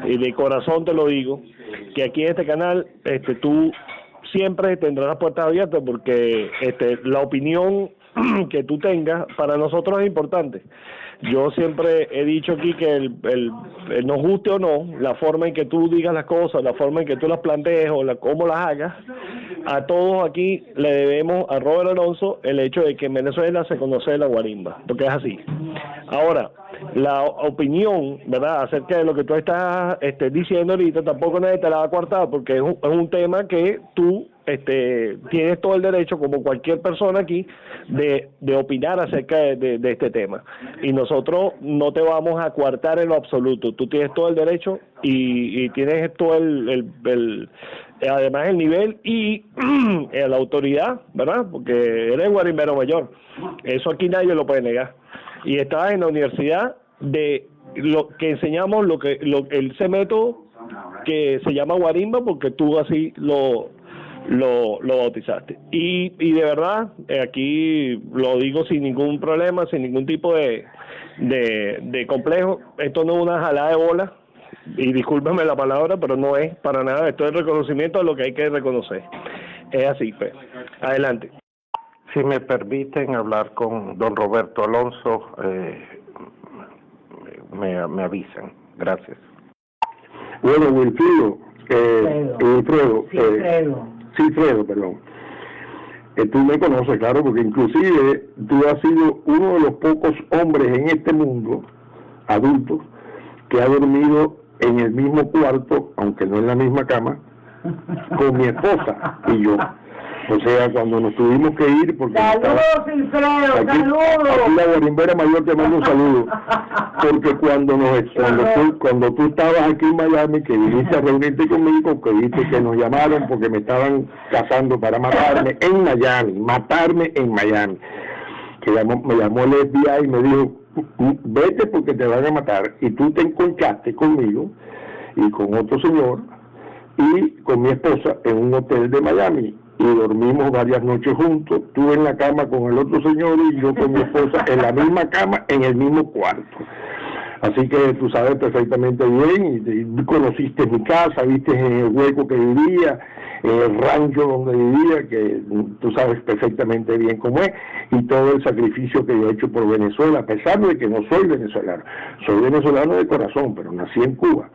y de corazón te lo digo, que aquí en este canal tú siempre tendrás las puertas abiertas, porque la opinión que tú tengas para nosotros es importante. Yo siempre he dicho aquí que el nos guste o no, la forma en que tú digas las cosas, la forma en que tú las plantees o cómo las hagas, a todos aquí le debemos a Robert Alonso el hecho de que en Venezuela se conoce la guarimba, porque es así. Ahora, la opinión, ¿verdad?, acerca de lo que tú estás diciendo ahorita, tampoco nadie te la va a coartar, porque es un tema que tú tienes todo el derecho, como cualquier persona aquí, de opinar acerca de este tema. Y nosotros no te vamos a coartar en lo absoluto. Tú tienes todo el derecho y tienes todo además el nivel y la autoridad, ¿verdad? Porque eres guarimbero mayor. Eso aquí nadie lo puede negar. Y estás en la universidad de lo que enseñamos, ese método que se llama guarimba, porque tú así lo bautizaste. Y de verdad, aquí lo digo sin ningún problema, sin ningún tipo de complejo. Esto no es una jalada de bola, y discúlpame la palabra, pero no es para nada. Esto es reconocimiento de lo que hay que reconocer. Es así, pues. Adelante. Si me permiten hablar con don Roberto Alonso, me avisan. Gracias. Bueno, Wilfredo, Fredo, perdón. Tú me conoces, claro, porque inclusive tú has sido uno de los pocos hombres en este mundo, adultos, que ha dormido en el mismo cuarto, aunque no en la misma cama, con mi esposa y yo. O sea, cuando nos tuvimos que ir, porque ¡saludos, Wilfredo! ¡Saludos! Aquí la guarimbera mayor te manda un saludo, porque cuando tú estabas aquí en Miami, que viniste a reunirte conmigo, que viste que nos llamaron porque me estaban cazando para matarme en Miami, que me llamó el FBI y me dijo, vete porque te van a matar, y tú te encontraste conmigo y con otro señor y con mi esposa en un hotel de Miami, y dormimos varias noches juntos, tú en la cama con el otro señor y yo con mi esposa en la misma cama, en el mismo cuarto. Así que tú sabes perfectamente bien, y conociste mi casa, viste en el hueco que vivía, el rancho donde vivía, que tú sabes perfectamente bien cómo es, y todo el sacrificio que yo he hecho por Venezuela, a pesar de que no soy venezolano de corazón, pero nací en Cuba.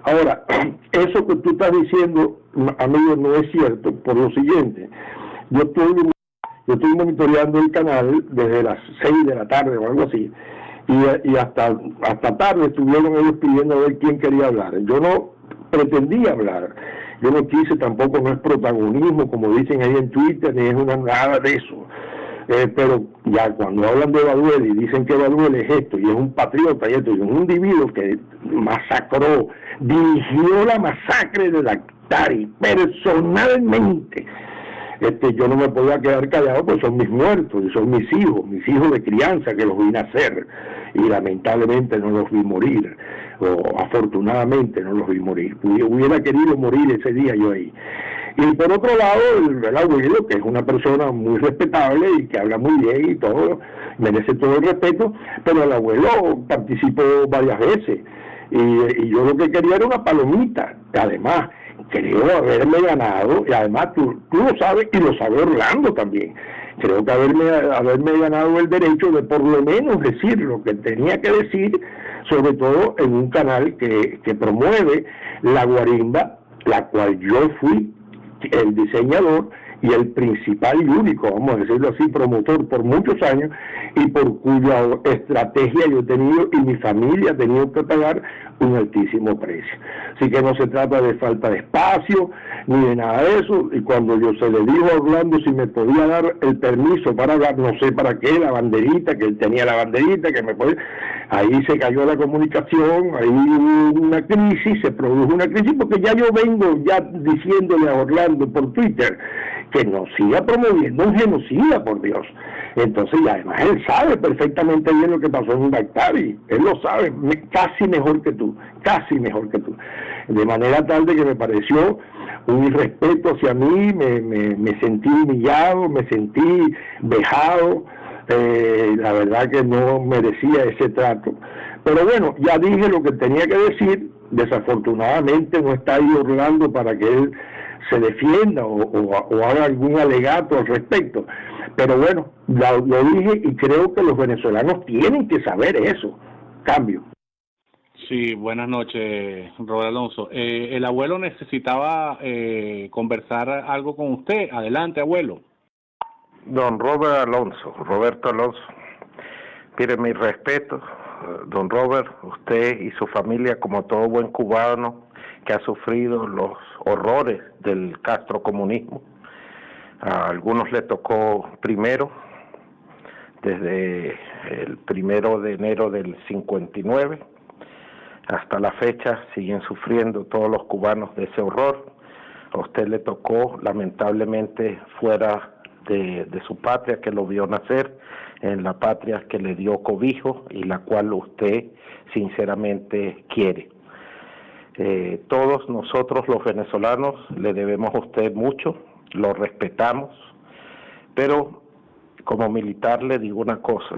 Ahora, eso que tú estás diciendo, amigo, no es cierto, por lo siguiente: yo estoy monitoreando el canal desde las 6 de la tarde o algo así, y hasta tarde estuvieron ellos pidiendo a ver quién quería hablar. Yo no pretendía hablar, yo no quise tampoco, no es protagonismo como dicen ahí en Twitter, ni es nada de eso. Pero ya cuando hablan de Baduel y dicen que Baduel es esto, y es un patriota, y esto, y es un individuo que masacró, dirigió la masacre de Dactari personalmente, yo no me podía quedar callado, pues son mis muertos, y son mis hijos de crianza que los vine a hacer, y lamentablemente no los vi morir, o afortunadamente no los vi morir. Hubiera querido morir ese día yo ahí. Y por otro lado, el abuelo, que es una persona muy respetable y que habla muy bien y todo, merece todo el respeto, pero el abuelo participó varias veces, y yo lo que quería era una palomita. Además, creo haberme ganado, y además tú lo sabes, y lo sabe Orlando también, creo que haberme ganado el derecho de por lo menos decir lo que tenía que decir, sobre todo en un canal que promueve la guarimba, la cual yo fui el diseñador y el principal y único, vamos a decirlo así, promotor por muchos años, y por cuya estrategia yo he tenido y mi familia ha tenido que pagar un altísimo precio. Así que no se trata de falta de espacio ni de nada de eso. Y cuando yo se le dijo a Orlando si me podía dar el permiso para hablar, no sé para qué, la banderita, que él tenía la banderita, que me podía, ahí se cayó la comunicación, ahí hubo una crisis, se produjo una crisis, porque ya yo vengo ya diciéndole a Orlando por Twitter que no siga promoviendo un genocida, por Dios. Entonces, y además él sabe perfectamente bien lo que pasó en Bactabi, él lo sabe casi mejor que tú, de manera tal de que me pareció un irrespeto hacia mí, me sentí humillado, me sentí vejado, la verdad que no merecía ese trato, pero bueno, ya dije lo que tenía que decir. Desafortunadamente no está ahí Orlando para que él se defienda o haga algún alegato al respecto, pero bueno, lo dije y creo que los venezolanos tienen que saber eso. Cambio. Sí, buenas noches, Robert Alonso. El abuelo necesitaba conversar algo con usted. Adelante, abuelo. Don Roberto Alonso, mire, mi respeto, don Robert, usted y su familia, como todo buen cubano que ha sufrido los horrores del castrocomunismo. A algunos le tocó primero, desde el 1 de enero del 59, hasta la fecha siguen sufriendo todos los cubanos de ese horror. A usted le tocó, lamentablemente, fuera de su patria, que lo vio nacer, en la patria que le dio cobijo y la cual usted sinceramente quiere. Todos nosotros los venezolanos le debemos a usted mucho, lo respetamos, pero como militar le digo una cosa: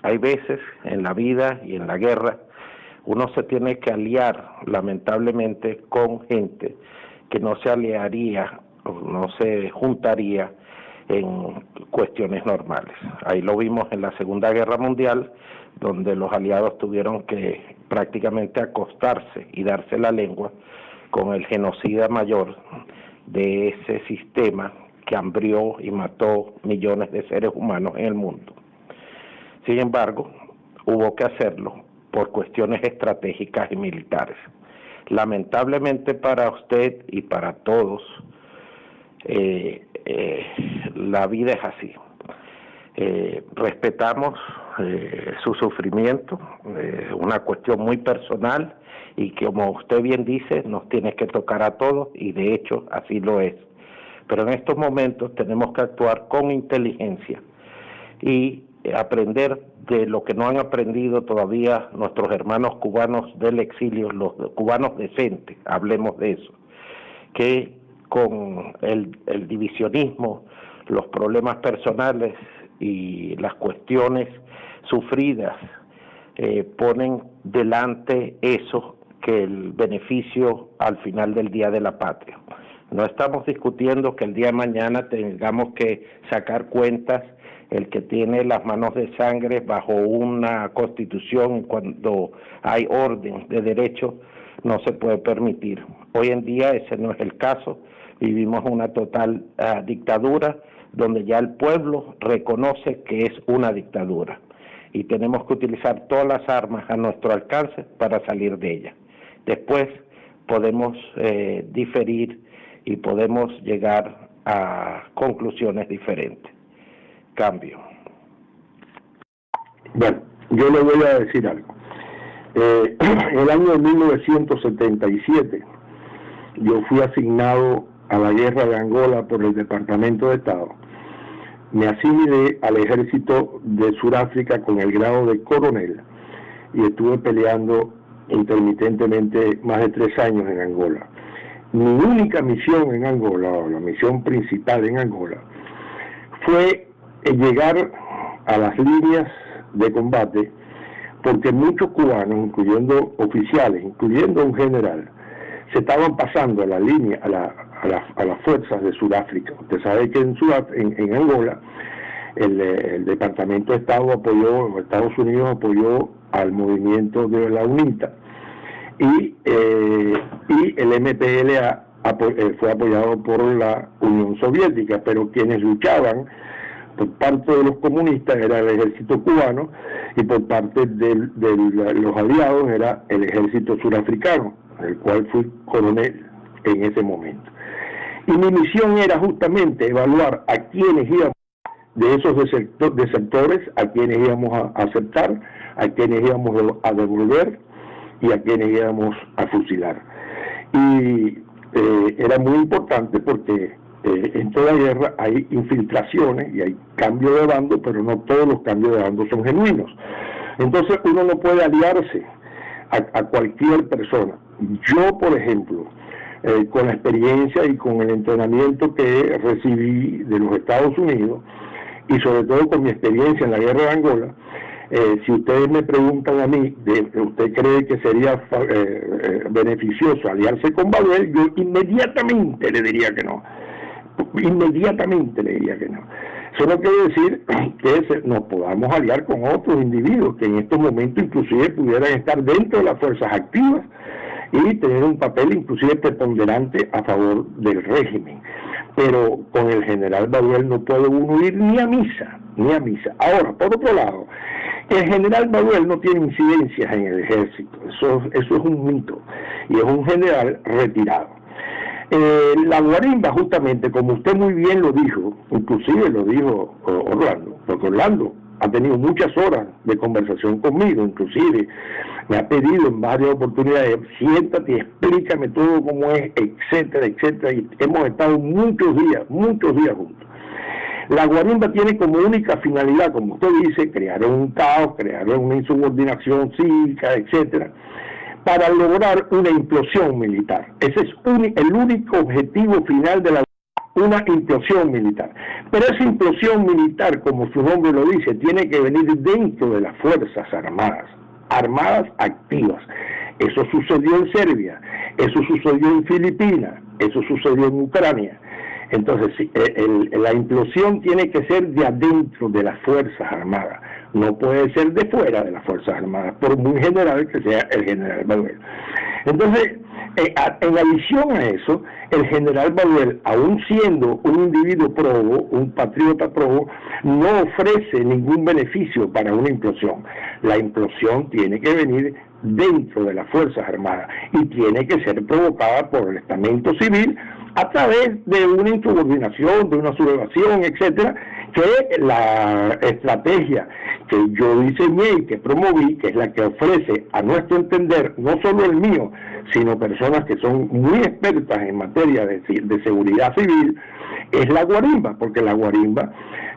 hay veces en la vida y en la guerra uno se tiene que aliar, lamentablemente, con gente que no se aliaría o no se juntaría en cuestiones normales. Ahí lo vimos en la Segunda Guerra Mundial, donde los aliados tuvieron que prácticamente acostarse y darse la lengua con el genocida mayor de ese sistema que hambrió y mató millones de seres humanos en el mundo. Sin embargo, hubo que hacerlo por cuestiones estratégicas y militares. Lamentablemente para usted y para todos, la vida es así. Respetamos su sufrimiento, una cuestión muy personal y que, como usted bien dice, nos tiene que tocar a todos, y de hecho así lo es. Pero en estos momentos tenemos que actuar con inteligencia y aprender de lo que no han aprendido todavía nuestros hermanos cubanos del exilio, los cubanos decentes, hablemos de eso, que con el divisionismo, los problemas personales y las cuestiones sufridas ponen delante eso que el beneficio al final del día de la patria. No estamos discutiendo que el día de mañana tengamos que sacar cuentas el que tiene las manos de sangre bajo una constitución cuando hay orden de derecho no se puede permitir. Hoy en día ese no es el caso, vivimos una total dictadura donde ya el pueblo reconoce que es una dictadura y tenemos que utilizar todas las armas a nuestro alcance para salir de ella. Después podemos diferir y podemos llegar a conclusiones diferentes. Cambio. Bueno, yo le voy a decir algo. En el año de 1977 yo fui asignado a la guerra de Angola por el Departamento de Estado. Me asimilé al ejército de Sudáfrica con el grado de coronel y estuve peleando intermitentemente más de 3 años en Angola. Mi única misión en Angola, o la misión principal en Angola, fue llegar a las líneas de combate, porque muchos cubanos, incluyendo oficiales, incluyendo un general, se estaban pasando a la línea, a las fuerzas de Sudáfrica. Usted sabe que en Angola el Departamento de Estado apoyó, Estados Unidos apoyó al movimiento de la UNITA y el MPLA fue apoyado por la Unión Soviética, pero quienes luchaban por parte de los comunistas era el ejército cubano y por parte de los aliados era el ejército surafricano, el cual fui coronel en ese momento. Y mi misión era justamente evaluar a quienes íbamos, de esos desertores, a quienes íbamos a aceptar, a quienes íbamos a devolver y a quienes íbamos a fusilar. Y era muy importante porque en toda guerra hay infiltraciones y hay cambio de bando, pero no todos los cambios de bando son genuinos. Entonces uno no puede aliarse a cualquier persona. Yo, por ejemplo, con la experiencia y con el entrenamiento que recibí de los Estados Unidos, y sobre todo con mi experiencia en la guerra de Angola, si ustedes me preguntan a mí, ¿usted cree que sería beneficioso aliarse con Baduel? Yo inmediatamente le diría que no. Inmediatamente le diría que no. Eso no quiere decir que nos podamos aliar con otros individuos que en estos momentos inclusive pudieran estar dentro de las fuerzas activas y tener un papel inclusive preponderante a favor del régimen. Pero con el general Baduel no puede uno ir ni a misa, ni a misa. Ahora, por otro lado, el general Baduel no tiene incidencias en el ejército, eso es un mito, y es un general retirado. La guarimba, justamente, como usted muy bien lo dijo, inclusive lo dijo Orlando, porque Orlando ha tenido muchas horas de conversación conmigo, inclusive me ha pedido en varias oportunidades, siéntate y explícame todo cómo es, etcétera, etcétera, y hemos estado muchos días juntos. La guarimba tiene como única finalidad, como usted dice, crear un caos, crear una insubordinación cívica, etcétera, para lograr una implosión militar. Ese es el único objetivo final de una implosión militar. Pero esa implosión militar, como su nombre lo dice, tiene que venir dentro de las Fuerzas Armadas, armadas activas. Eso sucedió en Serbia, eso sucedió en Filipinas, eso sucedió en Ucrania. Entonces, la implosión tiene que ser de adentro de las Fuerzas Armadas, no puede ser de fuera de las Fuerzas Armadas, por muy general que sea el general Baduel. Entonces, en adición a eso, el general Baduel, aún siendo un individuo probo, un patriota probo, no ofrece ningún beneficio para una implosión. La implosión tiene que venir dentro de las Fuerzas Armadas y tiene que ser provocada por el estamento civil a través de una insubordinación, de una sublevación, etcétera, que la estrategia que yo diseñé y que promoví, que es la que ofrece, a nuestro entender, no solo el mío, sino personas que son muy expertas en materia de seguridad civil, es la guarimba, porque la guarimba,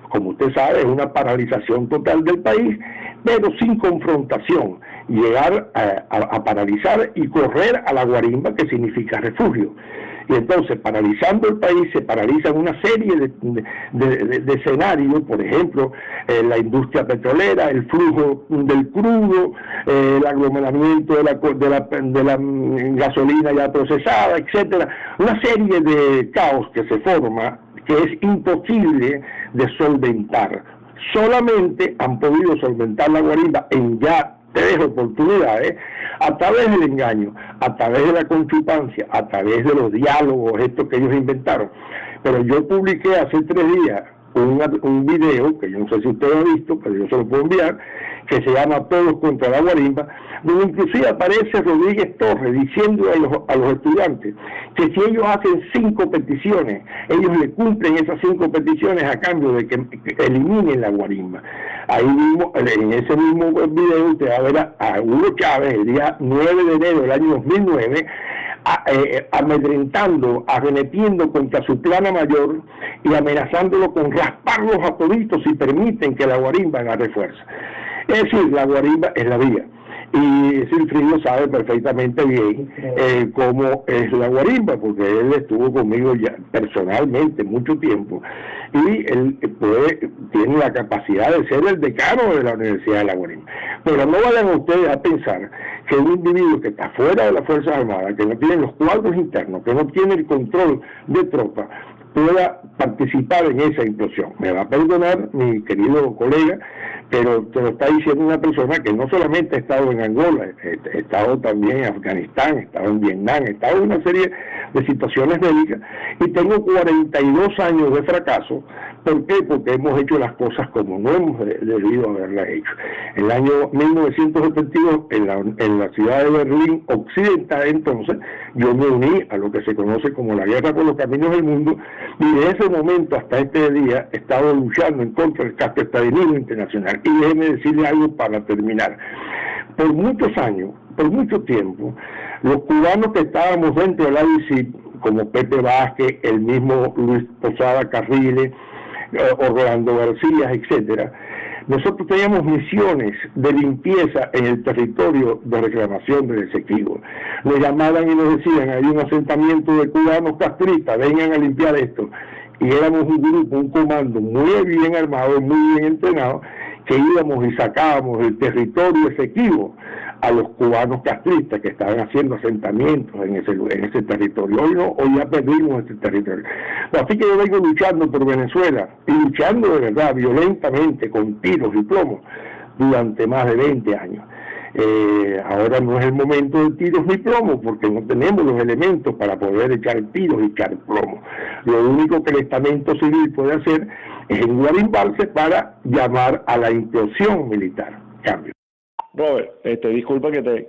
como usted sabe, es una paralización total del país, pero sin confrontación, llegar a paralizar y correr a la guarimba, que significa refugio. Y entonces, paralizando el país, se paralizan una serie de escenarios, por ejemplo, la industria petrolera, el flujo del crudo, el aglomeramiento de la gasolina ya procesada, etcétera, una serie de caos que se forma, que es imposible de solventar. Solamente han podido solventar la guarimba en ya 3 oportunidades, a través del engaño, a través de la conchupancia, a través de los diálogos estos que ellos inventaron. Pero yo publiqué hace 3 días un video, que yo no sé si usted lo ha visto, pero yo se lo puedo enviar, que se llama Todos contra la guarimba, donde inclusive aparece Rodríguez Torres diciendo a los estudiantes que si ellos hacen 5 peticiones, ellos le cumplen esas 5 peticiones a cambio de que eliminen la guarimba. Ahí mismo, en ese mismo video, usted va a ver a Hugo Chávez el día 9 de enero del año 2009, amedrentando, arremetiendo contra su plana mayor y amenazándolo con rasparlos a toditos si permiten que la guarimba agarre fuerza. Es decir, la guarimba es la vía. Y Silfrido sabe perfectamente bien cómo es la guarimba, porque él estuvo conmigo ya personalmente mucho tiempo, y él tiene la capacidad de ser el decano de la Universidad de la Guarimba. Pero no vayan ustedes a pensar que un individuo que está fuera de las Fuerzas Armadas, que no tiene los cuadros internos, que no tiene el control de tropas, pueda participar en esa implosión. Me va a perdonar mi querido colega, pero te lo está diciendo una persona que no solamente ha estado en Angola, ha estado también en Afganistán, ha estado en Vietnam, ha estado en una serie de situaciones bélicas, y tengo 42 años de fracaso ¿Por qué? Porque hemos hecho las cosas como no hemos debido haberlas hecho. En el año 1972, en la ciudad de Berlín Occidental, entonces, yo me uní a lo que se conoce como la guerra por los caminos del mundo, y de ese momento hasta este día he estado luchando en contra del castrestalinismo internacional. Y déjeme decirle algo para terminar. Por muchos años, por mucho tiempo, los cubanos que estábamos dentro de la ICIP, como Pepe Vázquez, el mismo Luis Posada Carriles, Orlando García, etcétera, nosotros teníamos misiones de limpieza en el territorio de reclamación del Esequibo. Nos llamaban y nos decían, hay un asentamiento de cubanos castristas, vengan a limpiar esto. Y éramos un grupo, un comando muy bien armado, muy bien entrenado, que íbamos y sacábamos del territorio Esequibo a los cubanos castristas que estaban haciendo asentamientos en ese territorio. Hoy no, hoy ya perdimos ese territorio. Así que yo vengo luchando por Venezuela, y luchando de verdad, violentamente, con tiros y plomos, durante más de 20 años. Ahora no es el momento de tiros ni plomo, porque no tenemos los elementos para poder echar tiros y echar plomo. Lo único que el estamento civil puede hacer es enguarimbarse para llamar a la implosión militar. Cambio. Robert, disculpa que te